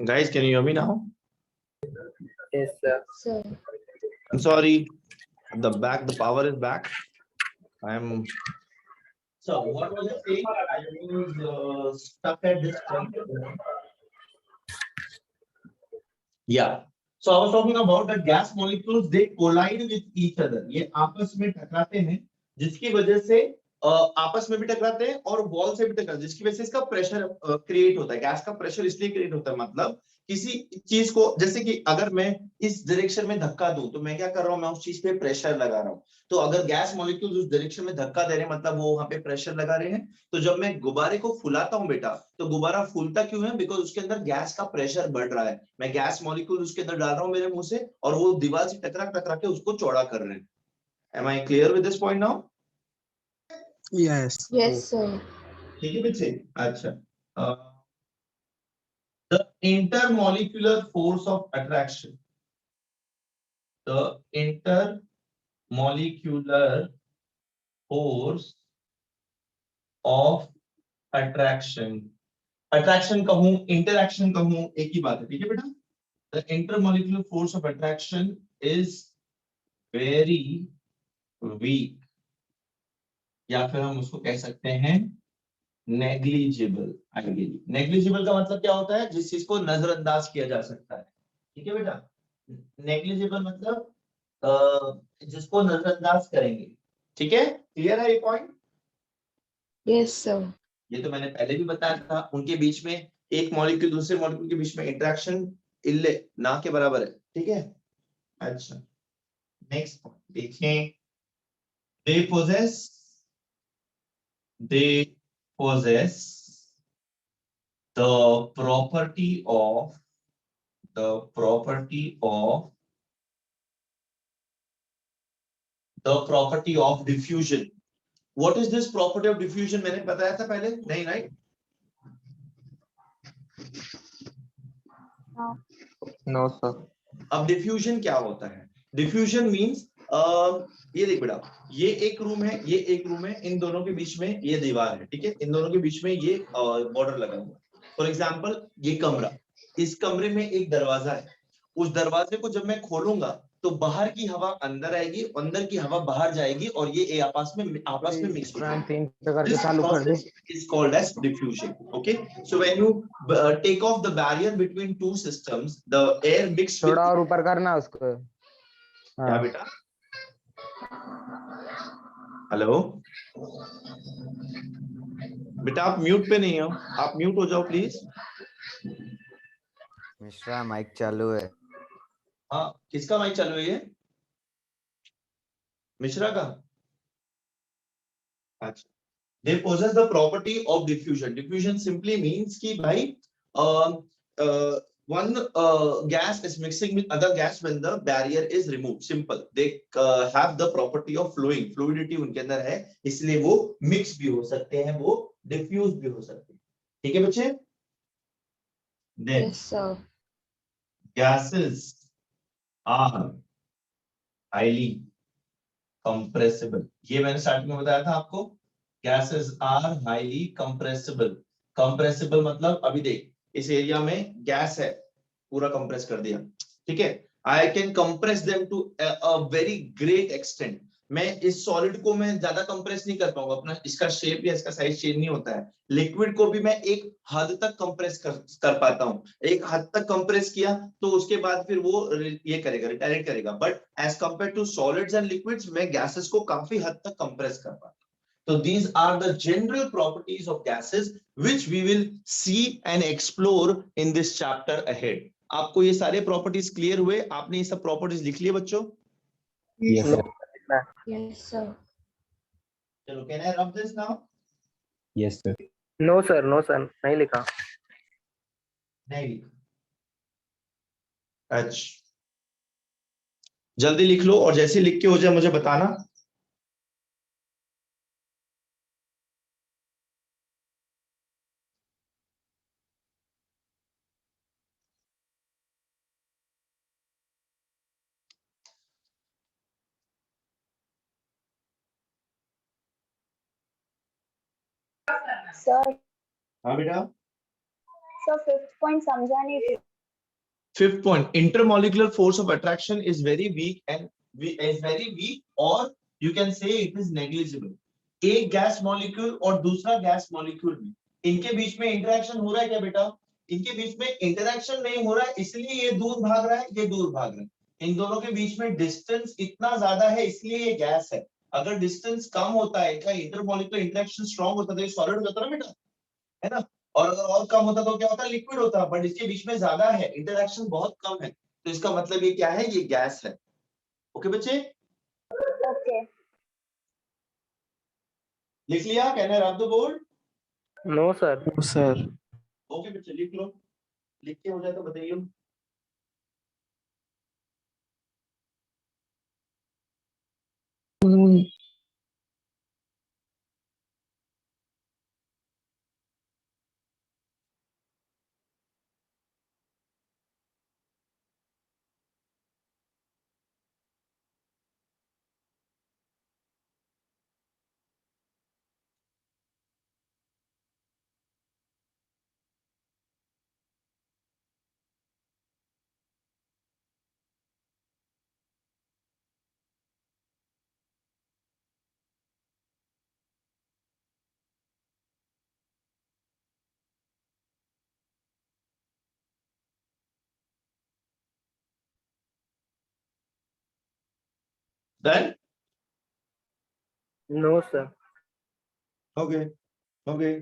Guys, can you hear me now? Yes, sir. Sir. I'm sorry. The power is back. So what was I saying? I was stuck at this point. Yeah. So I was talking about that gas molecules, they collide with each other. ये आपस में टकराते हैं, जिसकी वजह से आपस में भी टकराते हैं और वॉल से भी टकराते हैं, जिसकी वजह से इसका प्रेशर क्रिएट होता है। गैस का प्रेशर इसलिए क्रिएट होता है, मतलब किसी चीज को, जैसे कि अगर मैं इस डायरेक्शन में धक्का दूं तो मैं क्या कर रहा हूं, मैं उस चीज पे प्रेशर लगा रहा हूं। तो अगर गैस मॉलिक्यूल्स उस डायरेक्शन में धक्का दे रहे हैं, मतलब वो वहां पे प्रेशर लगा रहे हैं। तो जब मैं गुब्बारे को फुलाता हूं बेटा, तो गुब्बारा फूलता क्यों है? बिकॉज उसके अंदर गैस का प्रेशर बढ़ रहा है। मैं गैस मॉलिक्यूल उसके अंदर डाल रहा हूं मेरे मुंह से, और वो दीवार से टकरा टकरा के उसको चौड़ा कर रहे हैं। Am I clear with this point now? Yes. Yes, sir. ठीक है बच्चे। अच्छा, the intermolecular force of attraction, the intermolecular force of attraction, attraction कहूं इंटरैक्शन कहूं एक ही बात है, ठीक है बेटा। The intermolecular force of attraction is very weak, या फिर हम उसको कह सकते हैं नेग्लिजिबल। आइडियली नेग्लिजिबल का मतलब क्या होता है? जिस चीज को नजरअंदाज किया जा सकता है, ठीक है बेटा। नेग्लिजिबल मतलब जिसको नजरअंदाज करेंगे, ठीक है। क्लियर है ये पॉइंट? Yes, sir. ये तो मैंने पहले भी बताया था, उनके बीच में एक मॉलिक्यूल दूसरे मॉलिक्यूल के बीच में इंटरेक्शन इल्ले ना के बराबर है, ठीक है। अच्छा, नेक्स्ट पॉइंट देखें। they possess the property of the property of diffusion. What is this property of diffusion? मैंने बताया था पहले, नहीं राइट? No, sir. अब डिफ्यूजन क्या होता है? डिफ्यूजन मींस ये देख बेटा, ये एक रूम है, ये एक रूम है, इन दोनों के बीच में ये दीवार है, ठीक है। इन दोनों के बीच में ये बॉर्डर लगा हुआ है। फॉर एग्जांपल ये कमरा, इस कमरे में एक दरवाजा है। उस दरवाजे को जब मैं खोलूंगा तो बाहर की हवा अंदर आएगी, अंदर की हवा बाहर जाएगी, और ये आपस में मिक्स हो जाएगी। This process is called as diffusion. Okay, so when you take off the barrier between two systems, the air mixed with थोड़ा और ऊपर करना उसको। क्या बेटा? हेलो बेटा, आप म्यूट पे नहीं हो, आप म्यूट हो जाओ प्लीज। मिश्रा माइक चालू है। हाँ, किसका माइक चालू है? ये मिश्रा का। अच्छा, they possess the property of diffusion. Diffusion simply means कि भाई one gas is mixing with other gas when the barrier is removed. Simple. They have the property of flowing. Fluidity उनके अंदर है, इसलिए वो mix भी हो सकते हैं, वो diffuse भी हो सकते हैं। ठीक है बच्चे? Then Yes, sir. gases are highly compressible. ये मैंने स्टार्टिंग में बताया था आपको। Gases are highly compressible. Compressible मतलब अभी देख, इस एरिया में गैस है, पूरा कंप्रेस कर दिया, ठीक है। I can compress them to a very great extent. मैं इस सॉलिड को मैं ज्यादा कंप्रेस नहीं कर पाऊंगा, अपना इसका शेप या इसका साइज चेंज नहीं होता है। लिक्विड को भी मैं एक हद तक कंप्रेस कर पाता हूँ। एक हद तक कंप्रेस किया तो उसके बाद फिर वो ये करेगा, रिटायरेट करेगा। But as compare to solids and liquids, मैं गैसेस को काफी हद तक कंप्रेस कर पाता हूँ। So these are the general properties of gases which we will see and explore in this chapter ahead. आपको ये सारे प्रॉपर्टीज क्लियर हुए? आपने ये सब प्रॉपर्टीज लिख लिए बच्चों? Yes, sir. Yes, sir. चलो, can I rub this now? Yes, sir. No sir, नहीं लिखा। नहीं लिखा। अच्छा, जल्दी लिख लो, और जैसे लिख के हो जाए मुझे बताना। सर हाँ बेटा, सर 5th पॉइंट समझा नहीं फिर। Fifth point, intermolecular force of attraction is very weak or you can say it is negligible. एक गैस मॉलिक्यूल और दूसरा गैस मॉलिक्यूल में इनके बीच में इंटरेक्शन हो रहा है क्या बेटा? इनके बीच में इंटरेक्शन नहीं हो रहा है, इसलिए ये दूर भाग रहा है, ये दूर भाग रहा है। इन दोनों के बीच में डिस्टेंस इतना ज्यादा है, इसलिए ये गैस है। अगर डिस्टेंस कम होता है, इनका इंटरमॉलिक्यूलर इंटरेक्शन स्ट्रांग होता तो ये सॉलिड हो जाता ना बेटा, है ना? और अगर और कम होता तो क्या होता? लिक्विड होता। बट इसके बीच में ज्यादा है, इंटरेक्शन बहुत कम है, तो इसका मतलब ये क्या है? ये गैस है। ओके बच्चे, ओके लिख लिया? Can I rub the board? No sir. Sir okay बच्चे, लिख लो। लिख के हो जाए तो बताइए। Done? No sir. Okay. Okay.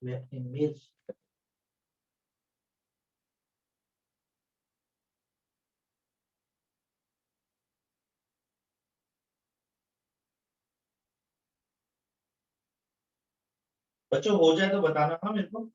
मैं अपने मेल बच्चों हो जाए तो बताना हाँ मेरे को।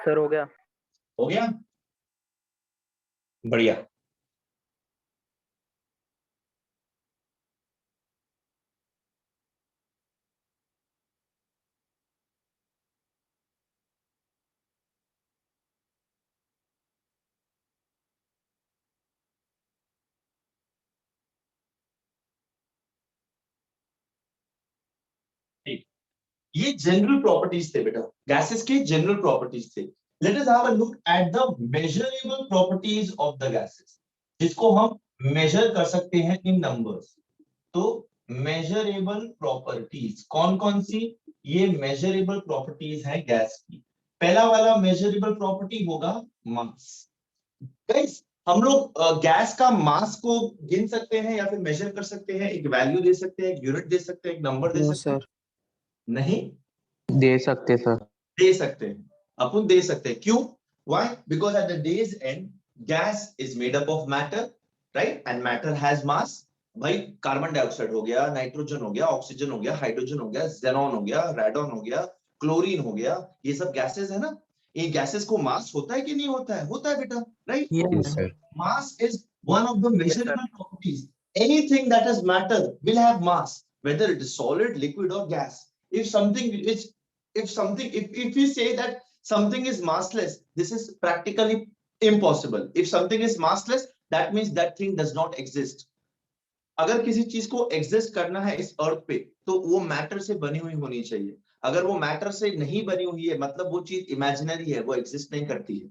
सर हो गया। हो गया? बढ़िया। ठीक, ये जनरल प्रॉपर्टीज थे बेटा, गैसेस के जनरल प्रॉपर्टीज थे। Let us have a look at the measurable properties of the gases, जिसको हम मेजर कर सकते हैं इन नंबर्स। तो मेजरेबल प्रॉपर्टीज कौन कौन सी? ये मेजरेबल प्रॉपर्टीज है गैस की। पहला वाला मेजरेबल प्रॉपर्टी होगा मास। गाइस, हम लोग गैस का मास को गिन सकते हैं या फिर मेजर कर सकते हैं, एक वैल्यू दे सकते हैं, एक यूनिट दे सकते हैं, एक नंबर दे नो सकते हैं? सर नहीं दे सकते सर। दे सकते हैं, अपन दे सकते हैं। क्यों? Why? Because at the day's end, gas is made up of matter, right? And matter has mass. भाई कार्बन डाइऑक्साइड हो गया, नाइट्रोजन हो गया, ऑक्सीजन हो गया, हाइड्रोजन हो गया, जेनॉन हो गया, रेडॉन हो गया, क्लोरीन हो गया, ये सब गैसेस है ना। ये गैसेस को मास होता है कि नहीं होता है? होता है बेटा, right? Yes, sir. Mass is one of the Yes, sir. measurable properties. Anything that is matter will have mass, whether it is solid, liquid, or gas. If something is, if we say that something is massless, this is practically impossible. If something is massless, that means that thing does not exist. अगर किसी चीज को exist करना है इस अर्थ पे, तो वो मैटर से बनी हुई होनी चाहिए। अगर वो मैटर से नहीं बनी हुई है, मतलब वो चीज इमेजिनरी है, वो एग्जिस्ट नहीं करती है।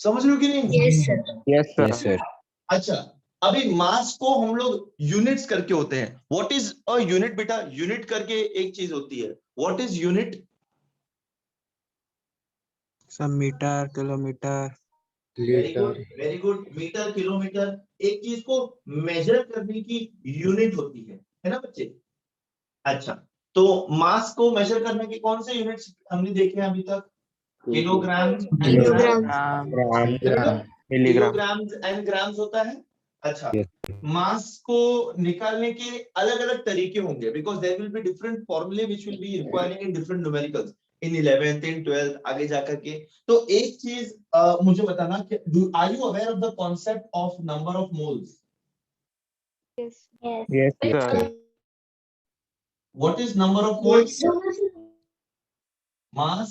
समझ रहे हो कि नहीं? Yes, sir. Yes Yes, sir. अच्छा, अभी मास को हम लोग यूनिट्स करके होते हैं। व्हाट इज अ यूनिट बेटा? यूनिट करके एक चीज होती है। What is unit? सब metre kilometre. Very good, very good. Metre, kilometre, एक चीज को मेजर करने की यूनिट होती है ना बच्चे? अच्छा, तो मास को मेजर करने के कौन से यूनिट्स हमने देखे हैं अभी तक? Kilogram, Kilogram. Kilograms and grams होता है। अच्छा, मास को निकालने के अलग अलग तरीके होंगे, because there will be different फॉर्मूले which will be requiring in different numericals. In 11th in 12th आगे जाकर के। तो एक चीज मुझे बताना कि are you aware of the concept of number of moles? Yes. Yes, Sir. sir. What is number of moles? Mass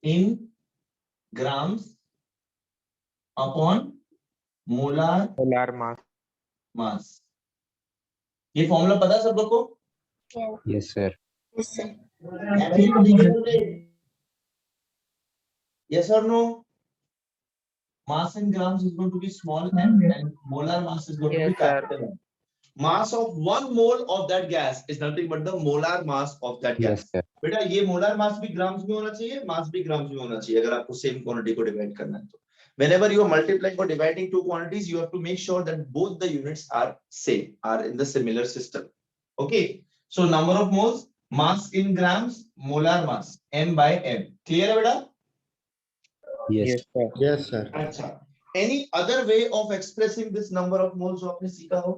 in grams upon molar Molar mass. Mass. ये फॉर्मूला पता है सब लोग को? Yes, sir. Yes, sir. Yes or no? Mass in grams is going to be small m and molar mass is going to be Yes, sir. capital M. Mass of 1 mole of that gas is nothing but the molar mass of that gas. Yes, sir. बेटा ये molar mass भी grams में होना चाहिए, मास भी grams में होना चाहिए अगर आपको सेम क्वांटिटी को डिवाइड करना है तो। Whenever you are multiplying or dividing two quantities, you have to make sure that both the units are same, are in the similar system. Okay. So number of moles, mass in grams, molar mass, m by m. Clear है बेटा? Yes. sir. Yes, sir. अच्छा, any other way of expressing this number of moles जो आपने सीखा हो?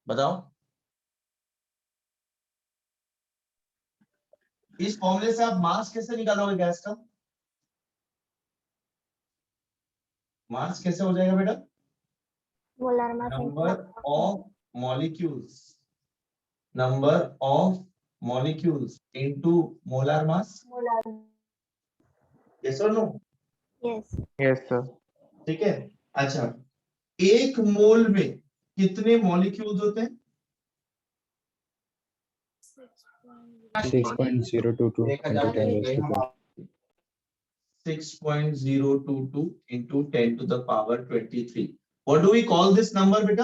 बताओ। इस फॉर्मूले से आप मास कैसे निकालोगे गैस का? मास कैसे हो जाएगा बेटा? Molar mass. Number of molecules. Number of molecules into molar mass. Molar. Yes or no? Yes. Yes, sir. ठीक है। अच्छा, एक मोल में कितने मॉलिक्यूल्स होते हैं? 6.022 देखा into जाता 10 है raised to 20. 6.022 into 10 to the power 23. What do we call this number बेटा?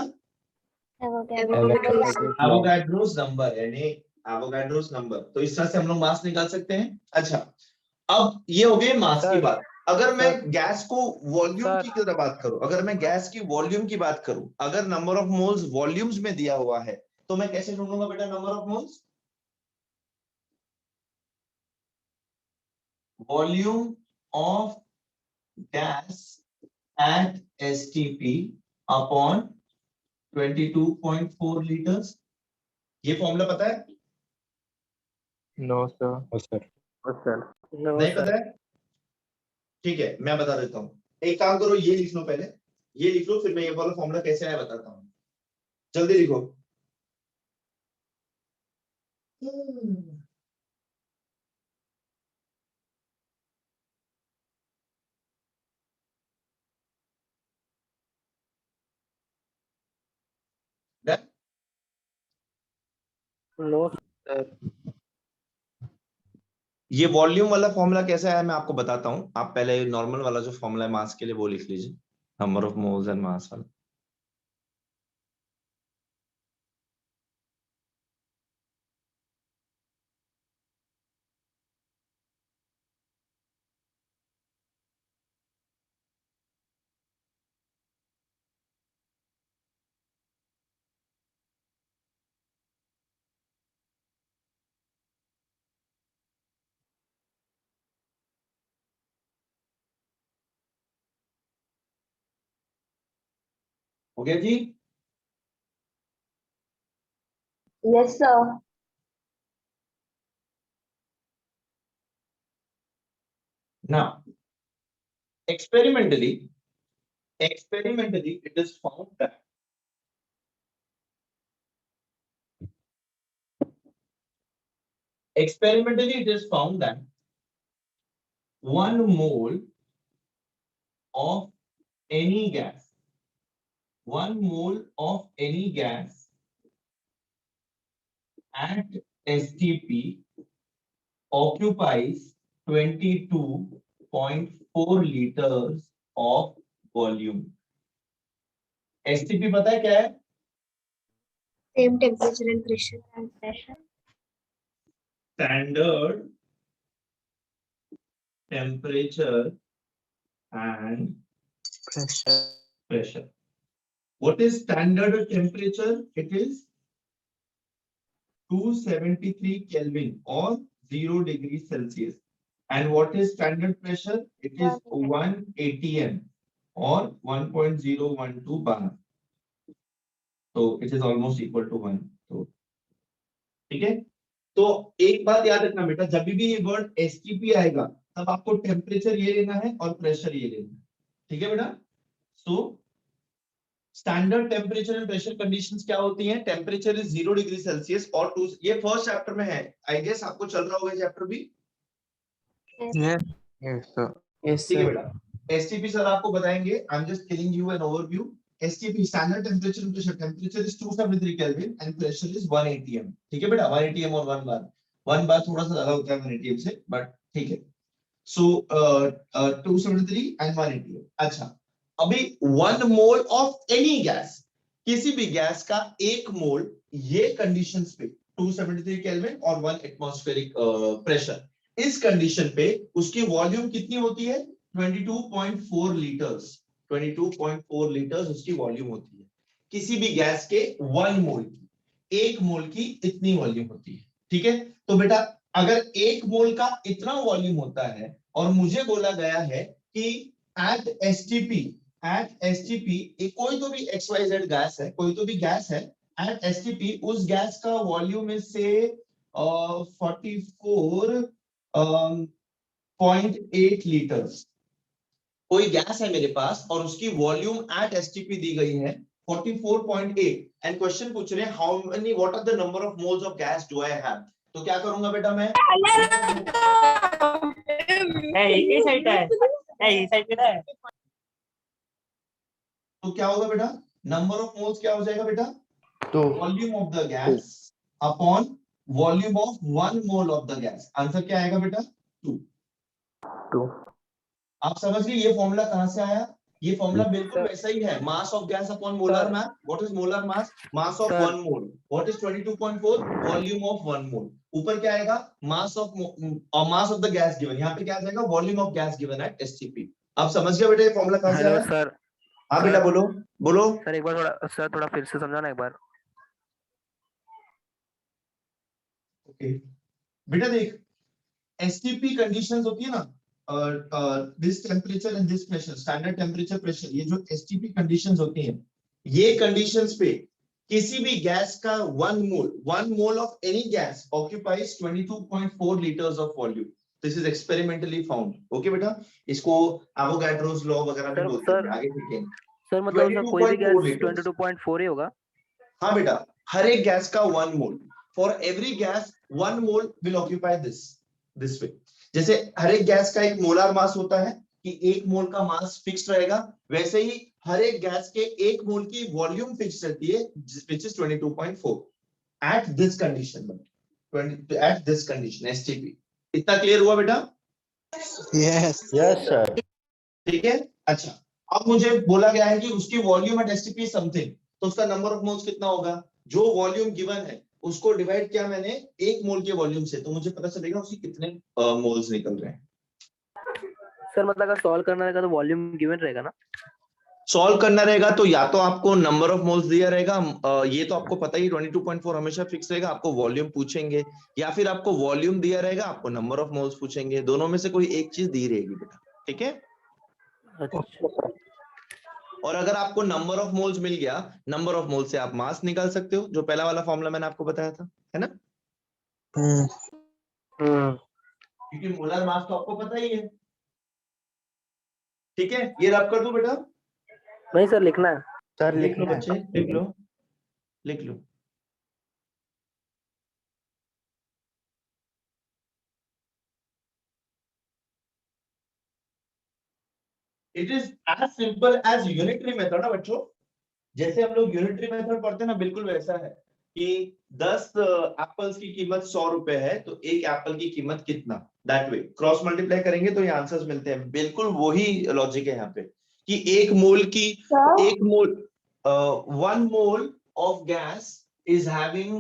Avogadro's. Avogadro's number यानी Avogadro's number। तो इस तरह से हम लोग मास निकाल सकते हैं। अच्छा, अब ये हो गई मास की Sir. बात। अगर मैं Sir. गैस को वॉल्यूम Sir. की तरह बात करूं, अगर मैं गैस की वॉल्यूम की बात करूं, अगर नंबर ऑफ मोल्स वॉल्यूम्स में दिया हुआ है तो मैं कैसे ढूंढूंगा बेटा number of moles? Volume of gas at STP upon 22.4 liters। ये फॉर्मूला पता है? No, sir. Oh, sir. sir. No, नहीं sir. पता है? ठीक है, मैं बता देता हूँ। एक काम करो, ये लिख लो पहले, ये लिख लो, फिर मैं ये वाला फॉर्मूला कैसे आया बताता हूँ। जल्दी लिखो। Done? No, sir. ये वॉल्यूम वाला फॉर्मूला कैसा है मैं आपको बताता हूँ। आप पहले नॉर्मल वाला जो फॉर्मूला है मास के लिए वो लिख लीजिए, number of moles and mass वाला। हो गया जी? Yes, sir. Now, experimentally, it is found that one mole of any gas, at STP occupies 22.4 liters of volume। STP पता है क्या है? Same temperature and pressure. Standard temperature and pressure। What is standard temperature? It is 273 Kelvin or 0 degrees Celsius। And what is standard pressure? It is 1 atm or 1.012 bar. So it is almost equal to 1. तो ठीक है, तो एक बात याद रखना बेटा, जब भी ये वर्ड एसटीपी आएगा तब आपको टेम्परेचर ये लेना है और प्रेशर ये लेना है, ठीक है बेटा। So standard temperature and pressure conditions क्या होती हैं? टेम्परेचर इज 0 डिग्री सेल्सियस और 2, ये फर्स्ट चैप्टर में है, आई गेस आपको चल रहा होगा चैप्टर भी। Yes. Yes, sir. Yes, ठीक है sir. बेटा, एसटीपी सर आपको बताएंगे। I am just giving you an overview. STP standard temperature and pressure, temperature is 273 kelvin and pressure is 1 atm, ठीक है बेटा। 1 atm और 1 बार, 1 बार थोड़ा सा ज्यादा होता है 1 atm से, बट ठीक है। सो 273 एंड 1 atm। अच्छा, अभी 1 मोल ऑफ एनी गैस, किसी भी गैस का 1 मोल, ये कंडीशंस पे 273 केल्विन और 1 एटमॉस्फेरिक प्रेशर, इस कंडीशन पे उसकी वॉल्यूम कितनी होती है? 22.4 लीटर्स। 22.4 लीटर्स उसकी वॉल्यूम होती है किसी भी गैस के 1 मोल की। 1 मोल की इतनी वॉल्यूम होती है, ठीक है। तो बेटा अगर 1 मोल का इतना वॉल्यूम होता है और मुझे बोला गया है कि एट एसटीपी कोई तो भी XYZ गैस है, कोई तो भी गैस है, एट एसटीपी उस गैस का वॉल्यूम इज से 44.8 लीटर्स। कोई गैस है मेरे पास और उसकी वॉल्यूम एट एसटीपी दी गई है 44.8 एंड क्वेश्चन पूछ रहे हैं how many, what are the number of moles of gas do I have. तो क्या करूंगा बेटा मैं? तो क्या होगा बेटा? नंबर ऑफ मोल्स क्या हो जाएगा बेटा? तो volume of the gas upon volume of 1 mole of the gas. Answer क्या आएगा बेटा? 2। आप समझ गए ये फॉर्मूला कहां से आया? ये फॉर्मूला बिल्कुल वैसा ही है, mass of gas upon molar mass. What is molar mass? Mass of 1 mole. What is 22.4? Volume of 1 मोल। ऊपर क्या आएगा? Mass of the gas given. यहाँ पे क्या आ जाएगा? Volume of gas given at STP. आप समझ गए बेटा ये फॉर्मूला कहां से आया? सर। हाँ बेटा बोलो बोलो सर एक बार थोड़ा फिर से समझाना एक बार। ओके बेटा देख, एसटीपी कंडीशंस होती है ना, this temperature and this pressure, standard temperature pressure, ये जो एसटीपी कंडीशंस होती हैं, ये कंडीशंस पे किसी भी गैस का 1 mole of any gas occupies 22.4 litres of volume. This is experimentally found. Okay बेटा, इसको एवोगाड्रोस लॉ वगैरह भी बोलते हैं, आगे देखेंगे। सर मतलब उसमें कोई भी 22.4 गैस liters। 22.4 ही होगा? हाँ बेटा, हर एक गैस का 1 mole, for every gas 1 mole will occupy this way. जैसे हर एक गैस का एक मोलार मास होता है कि 1 मोल का मास फिक्स रहेगा, वैसे ही हर एक गैस के 1 मोल की वॉल्यूम फिक्स रहती है, which is 22.4 at this condition, at this condition STP। इतना क्लियर हुआ बेटा? Yes. Yes, sir. ठीक है। अच्छा, अब मुझे बोला गया है कि उसकी वॉल्यूम एट एसटीपी समथिंग, तो उसका नंबर ऑफ मोल्स कितना होगा? जो वॉल्यूम गिवन है उसको डिवाइड किया मैंने 1 मोल के वॉल्यूम से, तो मुझे पता चलेगा उसकी कितने मोल्स निकल रहे हैं। सर मतलब अगर सॉल्व करना रहेगा तो वॉल्यूम गिवन रहेगा ना? सॉल्व करना रहेगा तो या तो आपको नंबर ऑफ मोल्स दिया रहेगा, ये तो आपको पता ही 22.4 हमेशा फिक्स रहेगा, आपको वॉल्यूम पूछेंगे, या फिर आपको वॉल्यूम दिया रहेगा, आपको नंबर ऑफ मोल्स पूछेंगे, दोनों में से कोई एक चीज दी रहेगी बेटा, ठीक है। और अगर आपको नंबर ऑफ मोल्स मिल गया, नंबर ऑफ मोल्स से आप मास निकाल सकते हो, जो पहला वाला फॉर्मूला मैंने आपको बताया था, है ना। क्योंकि मोलर मास तो आपको पता ही है, ठीक है। ये रब कर दो बेटा। नहीं सर लिखना है। सर लिख लो लिखना है। बच्चे, लिख लो लिख लो। It is as simple as unitary method ना बच्चों, जैसे हम लोग यूनिटरी मेथड पढ़ते हैं ना, बिल्कुल वैसा है कि 10 एप्पल्स की कीमत 100 रुपए है, तो एक एप्पल की कीमत कितना, दैट वे क्रॉस मल्टीप्लाई करेंगे तो ये आंसर्स मिलते हैं। बिल्कुल वही लॉजिक है यहाँ पे कि 1 मोल की 1 मोल 1 mole of gas is having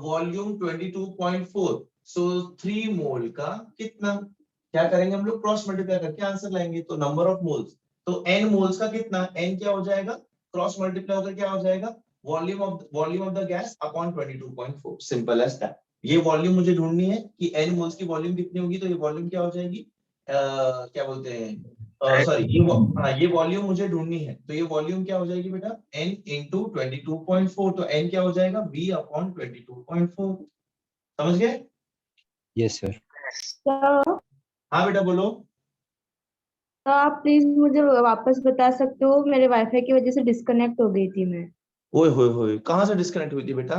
volume 22.4, सो 3 मोल का कितना, क्या करेंगे हम लोग, क्रॉस मल्टीप्लाई करके आंसर लाएंगे। तो नंबर ऑफ मोल्स, तो n मोल्स का कितना, n क्या हो जाएगा, क्रॉस मल्टीप्लाई होकर क्या हो जाएगा, volume of the gas upon 22.4, simple as that. ये वॉल्यूम मुझे ढूंढनी है कि n मोल्स की वॉल्यूम कितनी होगी, तो ये वॉल्यूम क्या हो जाएगी, क्या बोलते हैं, सॉरी ये वॉल्यूम मुझे ढूंढनी है, तो ये वॉल्यूम क्या हो जाएगी बेटा, n इंटू 22.4, तो n क्या हो जाएगा, v अपॉन 22.4। समझ गए? Yes, sir. तो हाँ बेटा बोलो। आप प्लीज मुझे वापस बता सकते हो, मेरे वाईफाई की वजह से डिस्कनेक्ट हो गई थी मैं। ओए होए होए, कहाँ से डिस्कनेक्ट हुई थी बेटा?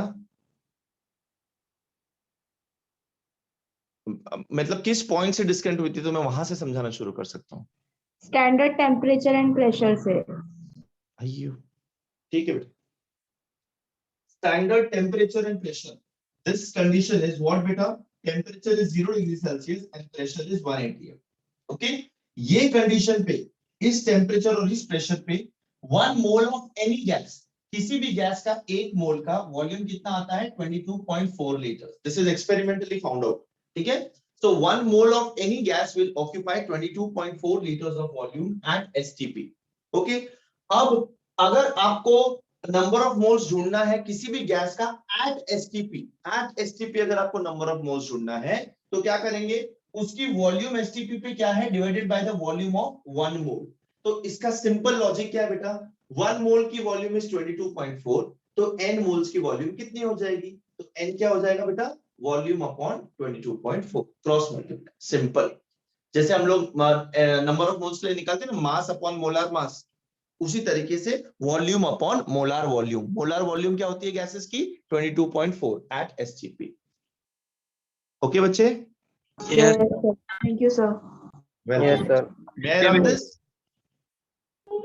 मतलब किस पॉइंट से डिस्कनेक्ट हुई थी, तो मैं वहां से समझाना शुरू कर सकता हूँ। स्टैंडर्ड टेम्परेचर एंड प्रेशर से। अयो, ठीक है बेटा। Standard temperature and pressure, this condition is what बेटा, temperature is 0 degree Celsius and pressure is 1 atm। Okay, ये कंडीशन पे, इस टेम्परेचर और इस प्रेशर पे 1 मोल ऑफ एनी गैस, किसी भी गैस का 1 मोल का वॉल्यूम कितना आता है, 22.4 litre. This is experimentally found out. ठीक है, so 1 mole of any gas will occupy 22.4 liters of volume at STP। okay, अब अगर आपको नंबर ऑफ मोल्स ढूंढना है किसी भी गैस का एट एसटीपी अगर आपको नंबर ऑफ मोल्स ढूंढना है तो क्या करेंगे, उसकी वॉल्यूम एसटीपी पे क्या है, divided by the volume of 1 मोल। तो इसका सिंपल लॉजिक क्या है बेटा, 1 मोल की वॉल्यूम इज 22.4, तो n मोल्स की वॉल्यूम कितनी हो जाएगी, तो n क्या हो जाएगा बेटा, volume upon 22.4, cross multiply, simple. जैसे हम लोग नंबर ऑफ मोल्स के लिए निकालते हैं ना, मास अपॉन मोलार मास, उसी तरीके से volume upon molar volume. Molar volume क्या होती है गैसेस की, 22.4 एट एसजीपी। ओके बच्चे, Yes. Thank you sir. Yes, sir. May I run this?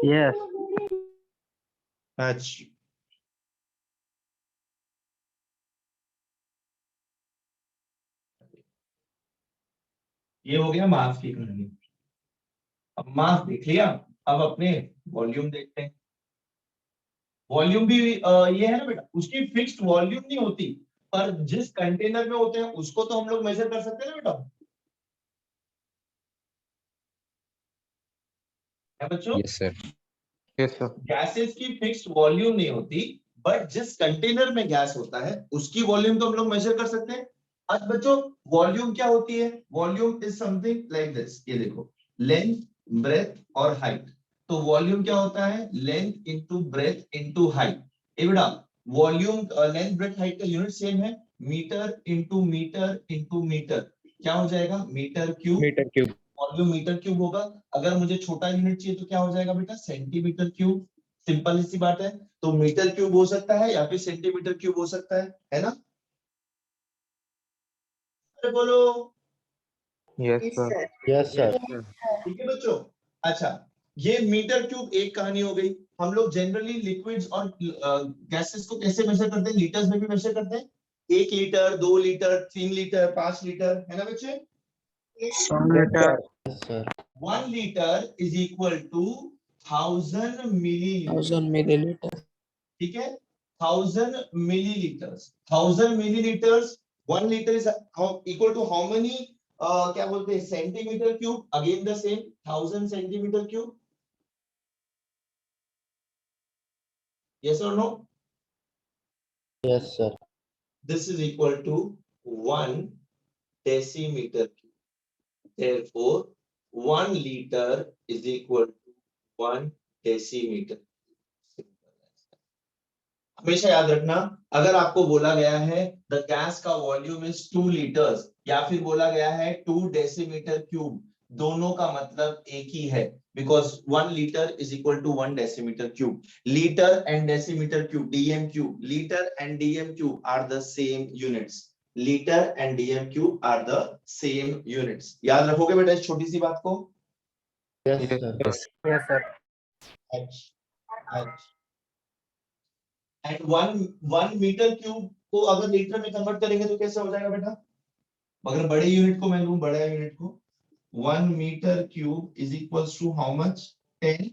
Yes. अच्छा, ये हो गया मास की कहानी। अब मास देख लिया, अब अपने वॉल्यूम देखते हैं। वॉल्यूम भी ये है ना बेटा, उसकी फिक्स्ड वॉल्यूम नहीं होती, पर जिस कंटेनर में होते हैं उसको तो हम लोग मेजर कर सकते हैं ना बेटा, है बच्चों? Yes, sir. Yes, sir. Gases की फिक्स्ड वॉल्यूम नहीं होती, बट जिस कंटेनर में गैस होता है उसकी वॉल्यूम तो हम लोग मेजर कर सकते हैं। अब बच्चों वॉल्यूम क्या होती है, volume is something like this, ये देखो, लेंथ, ब्रेथ और हाइट। तो वॉल्यूम क्या होता है, length into breadth into height. ये बेटा वॉल्यूम, लेंथ ब्रेथ हाइट का यूनिट सेम है, metre into metre into metre, क्या हो जाएगा, metre cube. Meter cube. Volume metre cube होगा। अगर मुझे छोटा यूनिट चाहिए तो क्या हो जाएगा बेटा, सेंटीमीटर क्यूब। सिंपल सी बात है, तो मीटर क्यूब हो सकता है या फिर सेंटीमीटर क्यूब हो सकता है ना? अरे बोलो। Yes, sir. Yes, sir. ठीक है बच्चों, अच्छा ये मीटर क्यूब एक कहानी हो गई। हम लोग जनरली लिक्विड्स और गैसेस को कैसे मेजर करते हैं, लीटर्स में भी मेजर करते हैं, 1 लीटर, 2 लीटर, 3 लीटर, 5 लीटर, है ना बच्चे? Yes, sir. 1 liter is equal to 1000 milliliter। 1000 milliliter. ठीक है, 1000 milliliters, 1000 milliliters, 1 liter is equal to how many, क्या बोलते हैं, centimetre cube. Again the same, 1000 centimetre cube. yes or no? Yes, sir. This is equal to 1 decimeter cube, therefore 1 liter is equal to 1 decimeter। हमेशा याद रखना, अगर आपको बोला गया है द गैस का वॉल्यूम इज 2 लीटर्स या फिर बोला गया है 2 डेसीमीटर क्यूब, दोनों का मतलब एक ही है, because 1 litre is equal to 1 decimetre cube. Litre and decimetre cube, DM cube, litre and DM cube are the same units. Litre and DM cube are the same units. याद रखोगे बेटा इस छोटी सी बात को? Yes, Yes, sir. sir. Yes, sir. And 1 metre cube को अगर litre में कन्वर्ट करेंगे तो कैसे हो जाएगा बेटा? अगर बड़े यूनिट को मैं लूं, बड़ा यूनिट को, 1 metre cube is equals to how much, 10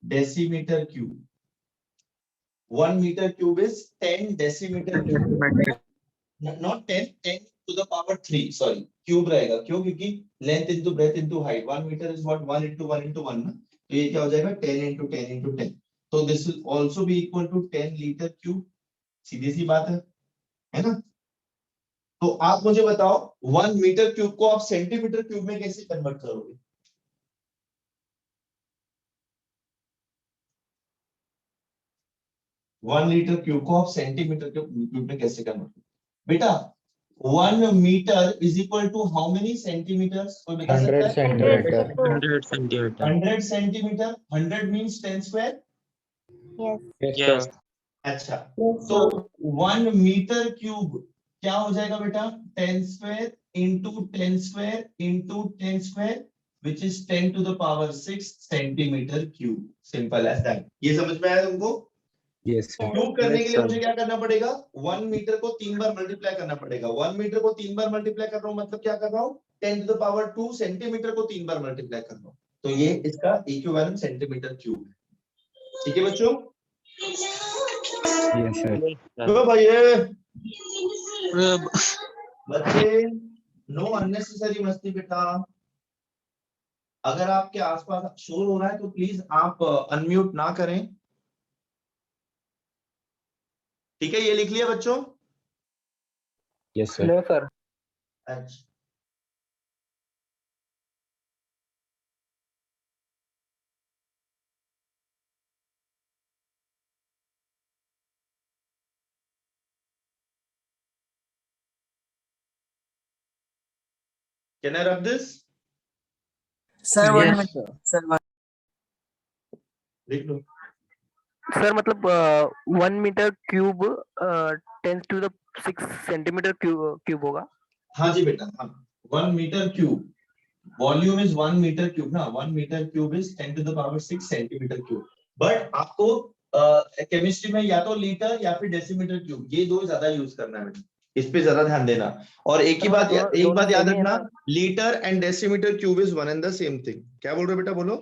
decimetre cube. 1 metre cube is 10 decimetre cube, not 10 to the power 3, sorry cube रहेगा। क्यों? क्योंकि length into breadth into height, 1 metre is what, 1 into 1 into 1 ना, तो ये क्या हो जाएगा, 10 into 10 into 10। तो this will also be equal to 10 litre cube. सीधी सी बात है है ना? तो आप मुझे बताओ 1 मीटर क्यूब को आप सेंटीमीटर क्यूब में कैसे कन्वर्ट करोगे? वन लीटर क्यूब को आप सेंटीमीटर क्यूब में कैसे कन्वर्ट करोगे? बेटा 1 metre is equal to how many centimetres? कोई बता सकता 100 है? centimeter. 100 centimeter. 100 centimetre. 100 means 10 square. Yes. Yes, Yes. sir. अच्छा, Yes, तो sir. 1 मीटर क्यूब क्या हो जाएगा बेटा? 10 square into 10 square into 10 square which is 10 to the power 6 centimetre cube. Simple as that. ये समझ में आया तुमको? Yes, sir. क्यूब करने के लिए sir. मुझे क्या करना पड़ेगा? 1 मीटर को 3 बार मल्टीप्लाई करना पड़ेगा. 1 मीटर को 3 बार मल्टीप्लाई कर रहा हूं मतलब क्या कर रहा हूं? 10 टू द पावर 2 सेंटीमीटर को 3 बार मल्टीप्लाई कर रहा हूं. तो ये इसका इक्विवेलेंट सेंटीमीटर क्यूब है. ठीक है बच्चों? Yes, sir. तो भाई Uh, बच्चे नो अननेसेसरी मस्ती बेटा. अगर आपके आसपास शोर हो रहा है तो प्लीज आप अनम्यूट ना करें. ठीक है, ये लिख लिया बच्चों? Yes, sir. No sir. अच्छा, can I rub this? Sir, one Yes, minute. Sir, लिख लो. सर मतलब 1 metre cube 10 to the 6 centimetre cube होगा. हाँ जी बेटा, हाँ. 1 metre cube volume is 1 metre cube ना. 1 metre cube is 10 to the power 6 centimetre cube. But आपको chemistry में या तो लीटर या फिर डेसीमीटर क्यूब, ये दो ज्यादा यूज करना है बेटा. इस पे ज्यादा ध्यान देना. और एक ही बात दोनों याद same ही है रखना, ना? Litre and decimetre cube is one and the same thing. क्या बोल रहे हो बेटा? बोलो.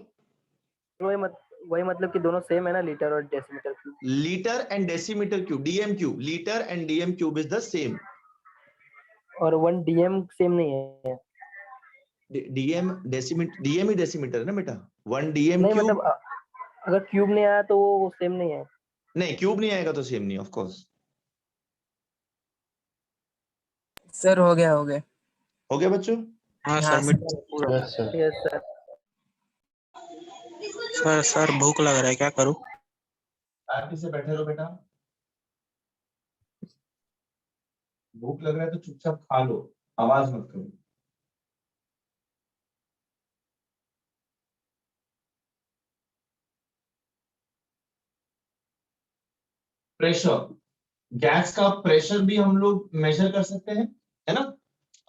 वही मतलब कि दोनों सेम है ना, लीटर और decimetre cube. Litre and decimetre cube, DM cube. Litre and DM cube is the same. और 1 डीएम सेम नहीं है. डीएम डेसीमीटर, डीएम ही डेसीमीटर है ना बेटा. 1 डीएम नहीं क्यूब. मतलब अगर क्यूब नहीं आया तो वो सेम नहीं है. नहीं, क्यूब नहीं आएगा तो सेम नहीं, ऑफ कोर्स. sir, हो गया. हो गया बच्चों? हाँ हाँ, सर. मिट पूरा. Yes, sir. Yes sir. Sir भूख लग रहा है, क्या करूँ? शांति से बैठे रहो बेटा. भूख लग रहा है तो चुपचाप खा लो, आवाज मत करो. प्रेशर, गैस का प्रेशर भी हम लोग मेजर कर सकते हैं, है ना?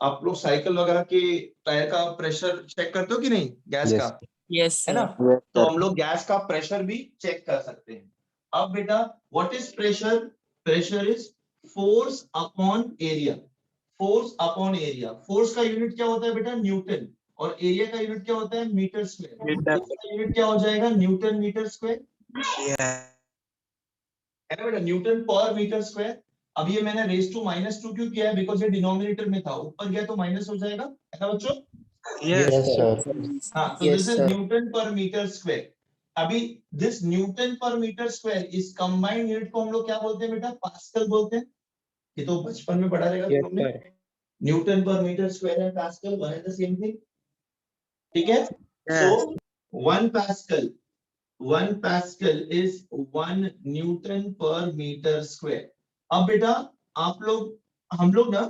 आप लोग साइकिल वगैरह के टायर का प्रेशर चेक करते हो कि नहीं, गैस Yes. का, Yes, है sir. ना? तो हम लोग गैस का प्रेशर भी चेक कर सकते हैं. अब बेटा what is pressure? Pressure is force upon area. Force upon area. Force का यूनिट क्या होता है बेटा? न्यूटन. और एरिया का यूनिट क्या होता है? Metre square. मीटर. इसका यूनिट क्या हो जाएगा? Newton metre square, Yeah. है ना बेटा? न्यूटन पर मीटर स्क्वायर. अब ये मैंने रेज टू -2 क्यों किया है? बिकॉज ये डिनोमिनेटर में था, ऊपर गया तो माइनस हो जाएगा, है ना बच्चों? Yes. Yes, sir. हाँ, तो Yes, this is sir. Newton पर मीटर स्क्वायर. अभी दिस न्यूटन पर मीटर स्क्वायर इस कंबाइंड यूनिट को हम लोग क्या बोलते हैं बेटा? पास्कल बोलते हैं. ये तो बचपन में पढ़ा रहेगा Yes, तुम लोगों ने. sir. न्यूटन पर मीटर स्क्वायर है pascal, one and the same thing. ठीक है? Yes. So 1 Pascal is 1 Newton per meter square. अब बेटा हम लोग ना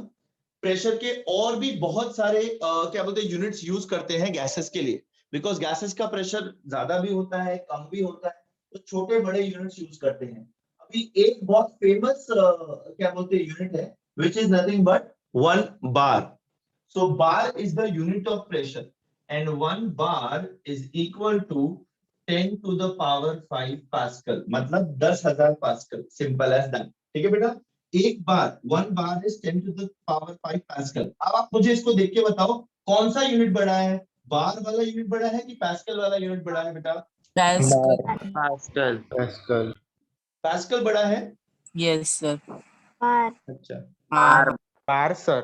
प्रेशर के और भी बहुत सारे क्या बोलते हैं यूनिट्स यूज करते हैं गैसेस के लिए. बिकॉज गैसेस का प्रेशर ज्यादा भी होता है, कम भी होता है, तो छोटे बड़े यूनिट्स यूज करते हैं. अभी एक बहुत फेमस क्या बोलते हैं यूनिट है, which is nothing but 1 bar. So bar is the unit of pressure and 1 bar is equal to 10 to the power 5 Pascal. मतलब 10,000 Pascal. Simple as that. ठीक है बेटा? एक बार 1 bar is 10 to the power 5 Pascal. अब आप मुझे इसको देख के बताओ कौन सा यूनिट बड़ा है? बार वाला यूनिट बड़ा है कि पास्कल वाला यूनिट बड़ा है बेटा? Pascal. Pascal. Pascal. पास्कल बड़ा है. Yes, sir. Bar. अच्छा, Bar. Bar, sir.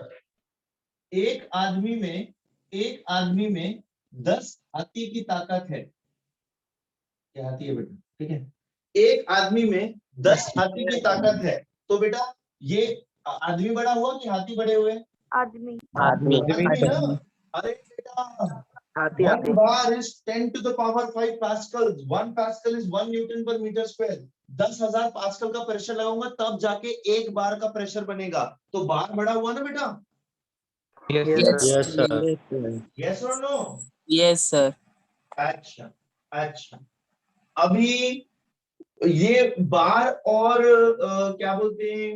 एक आदमी में 10 हाथी की ताकत है. क्या हाथी है बेटा? ठीक है, एक आदमी में 10 हाथी की ताकत है. तो बेटा ये आदमी बड़ा हुआ कि हाथी बड़े हुए? आदमी आदमी आदमी ना? अरे बेटा, हाथी one हाथी bar is 10 to the power 5 pascals. 1 pascal is 1 Newton per meter square. 10,000 pascal का प्रेशर लगाऊंगा तब जाके एक बार का प्रेशर बनेगा. तो बार बड़ा हुआ ना बेटा? Yes, Yes, sir. Yes, sir. yes, sir. Yes or no? Yes, sir. अच्छा अच्छा. अभी ये बार और क्या बोलते हैं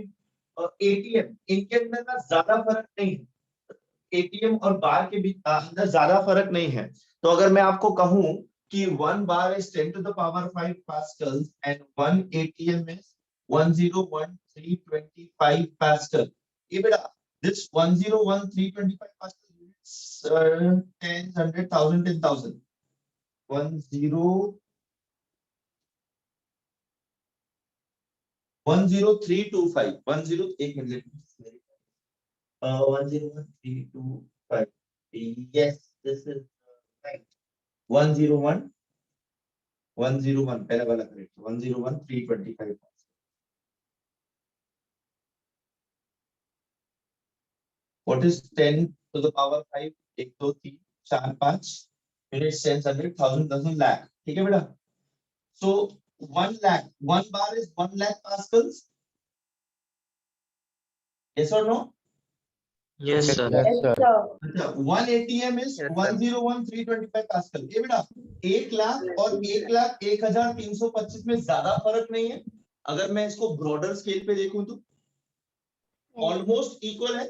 एटीएम, इनके अंदर ना ज्यादा फर्क नहीं है. एटीएम और बार के बीच अंदर ज्यादा फर्क नहीं है. तो अगर मैं आपको कहूं कि 1 bar is 10 to the power 5 pascals and 1 ATM is 101,325 pascal. ये बेटा this 101,325 pascal units 10, 100,000, 10,000. 10325 एक minute 101,325. Yes, this is right. 101 पहला वाला correct. 101,325. What is 10 to the power 5? 1 2 3 4 5 units, 10, 100, 1,000, dozen, lakh. ठीक है बेटा? So 1 lakh, 1 bar is 1 lakh pascals. Yes or no? Yes, sir. Yes, sir. अच्छा, 1 ATM is Yes, sir. 101,325 pascal. ये बेटा 1 लाख और 1,01,325 में ज्यादा फर्क नहीं है. अगर मैं इसको ब्रॉडर स्केल पे देखूं तो ऑलमोस्ट इक्वल है.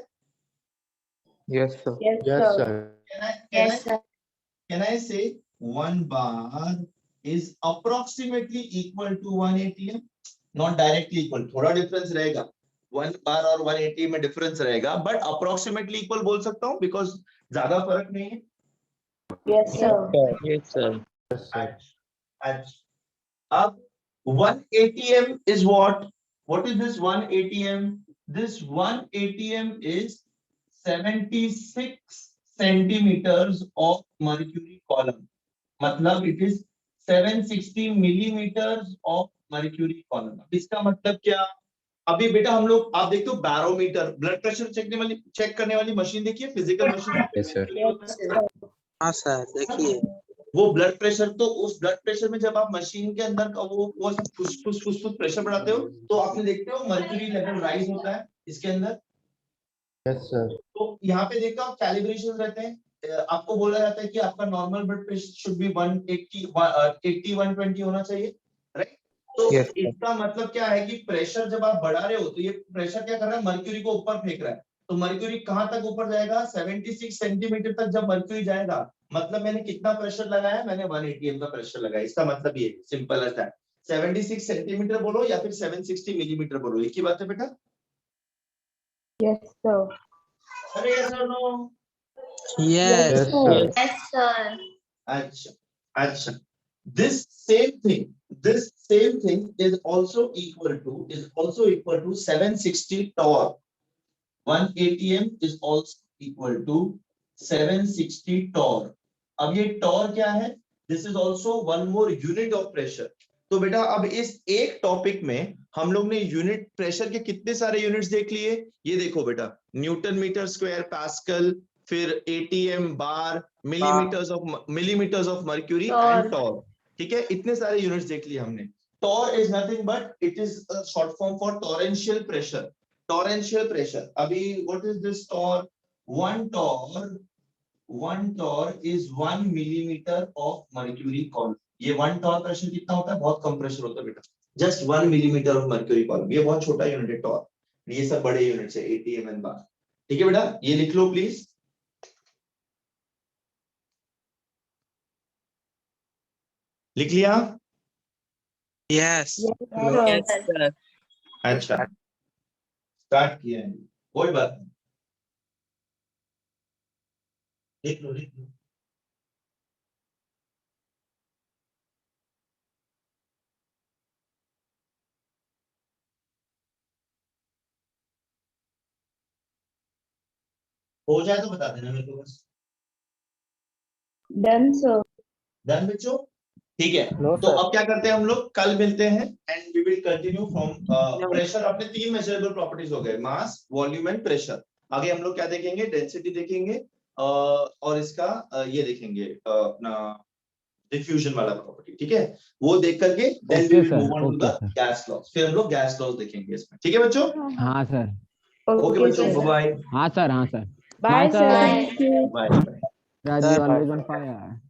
Yes, sir. yes Yes, sir sir. Can I say 1 bar is approximately equal to 1 ATM? Not directly equal, थोड़ा डिफरेंस रहेगा. 1 बार और 1 ATM में डिफरेंस रहेगा, बट अप्रोक्सीमेटली इक्वल बोल सकता हूँ बिकॉज ज्यादा फर्क नहीं है. yes sir Yes, sir. Yes, sir. अच्छा. अब 1 ATM is what? What is this 1 ATM? This 1 ATM is 76 centimeters of mercury column. मतलब it is 760 millimeters of mercury column. इसका मतलब क्या? अभी बेटा हम लोग आप देखते हो बैरोमीटर, ब्लड प्रेशर चेक करने वाली मशीन देखिए, फिजिकल मशीन. Yes, sir. हाँ सर देखिए. वो ब्लड प्रेशर, तो उस ब्लड प्रेशर में जब आप मशीन के अंदर का वो फुस प्रेशर बढ़ाते हो तो आपने देखते हो मर्क्यूरी लेवल राइज होता है इसके अंदर. Yes, sir. तो यहाँ पे देखो आप कैलिब्रेशन रहते हैं. आपको बोला जाता है कि आपका normal blood pressure should be 180 120 होना चाहिए, राइट? तो Yes, sir. इसका मतलब क्या है कि प्रेशर जब आप बढ़ा रहे हो तो ये प्रेशर क्या कर रहा है? मर्क्यूरी को ऊपर फेंक रहा है. तो मर्क्यूरी कहां तक ऊपर जाएगा? 76 सेंटीमीटर तक जब मर्क्यूरी जाएगा, मतलब मैंने कितना प्रेशर लगाया? मैंने 1 ATM का प्रेशर लगाया. इसका मतलब ये सिंपल एज दैट. 76 सेंटीमीटर बोलो या फिर 760 मिलीमीटर बोलो, एक ही बात है बेटा. yes sir अरे yes or no? Yes. Yes, sir. yes sir अच्छा अच्छा. This same thing is also equal to 760 torr. 1 ATM is also equal to 760 torr. अब ये torr क्या है? This is also one more unit of pressure. तो बेटा अब इस एक टॉपिक में हम लोग ने यूनिट प्रेशर के कितने सारे यूनिट्स देख लिए. ये देखो बेटा, न्यूटन मीटर स्क्वायर पास्कल, फिर ATM bar, millimetres of mercury and torr. ठीक है, इतने सारे यूनिट्स देख लिए हमने. Torr is nothing but it is a short form for torrential pressure. Torrential pressure. अभी what is this torr? one torr is 1 millimeter of mercury column. ये 1 torr pressure कितना होता है? बहुत कम प्रेशर होता है बेटा, just 1 millimeter of mercury column. ये बहुत छोटा यूनिट है टॉर. ये सब बड़े यूनिट्स है एटीएम एंड बार. ठीक है बेटा, ये लिख लो प्लीज. लिख लिया? Yes. Yes, sir. अच्छा, स्टार्ट किया है, कोई बात नहीं. लिख लो लिख लो. हो जाए तो बता देना मेरे को बस. done sir डन बच्चों? ठीक है, नो तो अब क्या करते हैं हम लोग, कल मिलते हैं and we will continue from pressure. अपने 3 मेजरेबल प्रॉपर्टीज हो गए, मास, वॉल्यूम एंड प्रेशर। आगे हम लोग क्या देखेंगे, डेंसिटी देखेंगे और इसका ये देखेंगे अपना डिफ्यूजन वाला प्रॉपर्टी। ठीक है, वो देख करके then we will move on to the gas laws. फिर हम लोग गैस लॉस देखेंगे इसमें। ठीक है बच्चों? हाँ सर। ओके बच्चों, सर। बाय हाँ सर। हाँ sir. Bye Bye, sir. sir. Thank you. Bye. Rajiv Bye, always sir. on fire.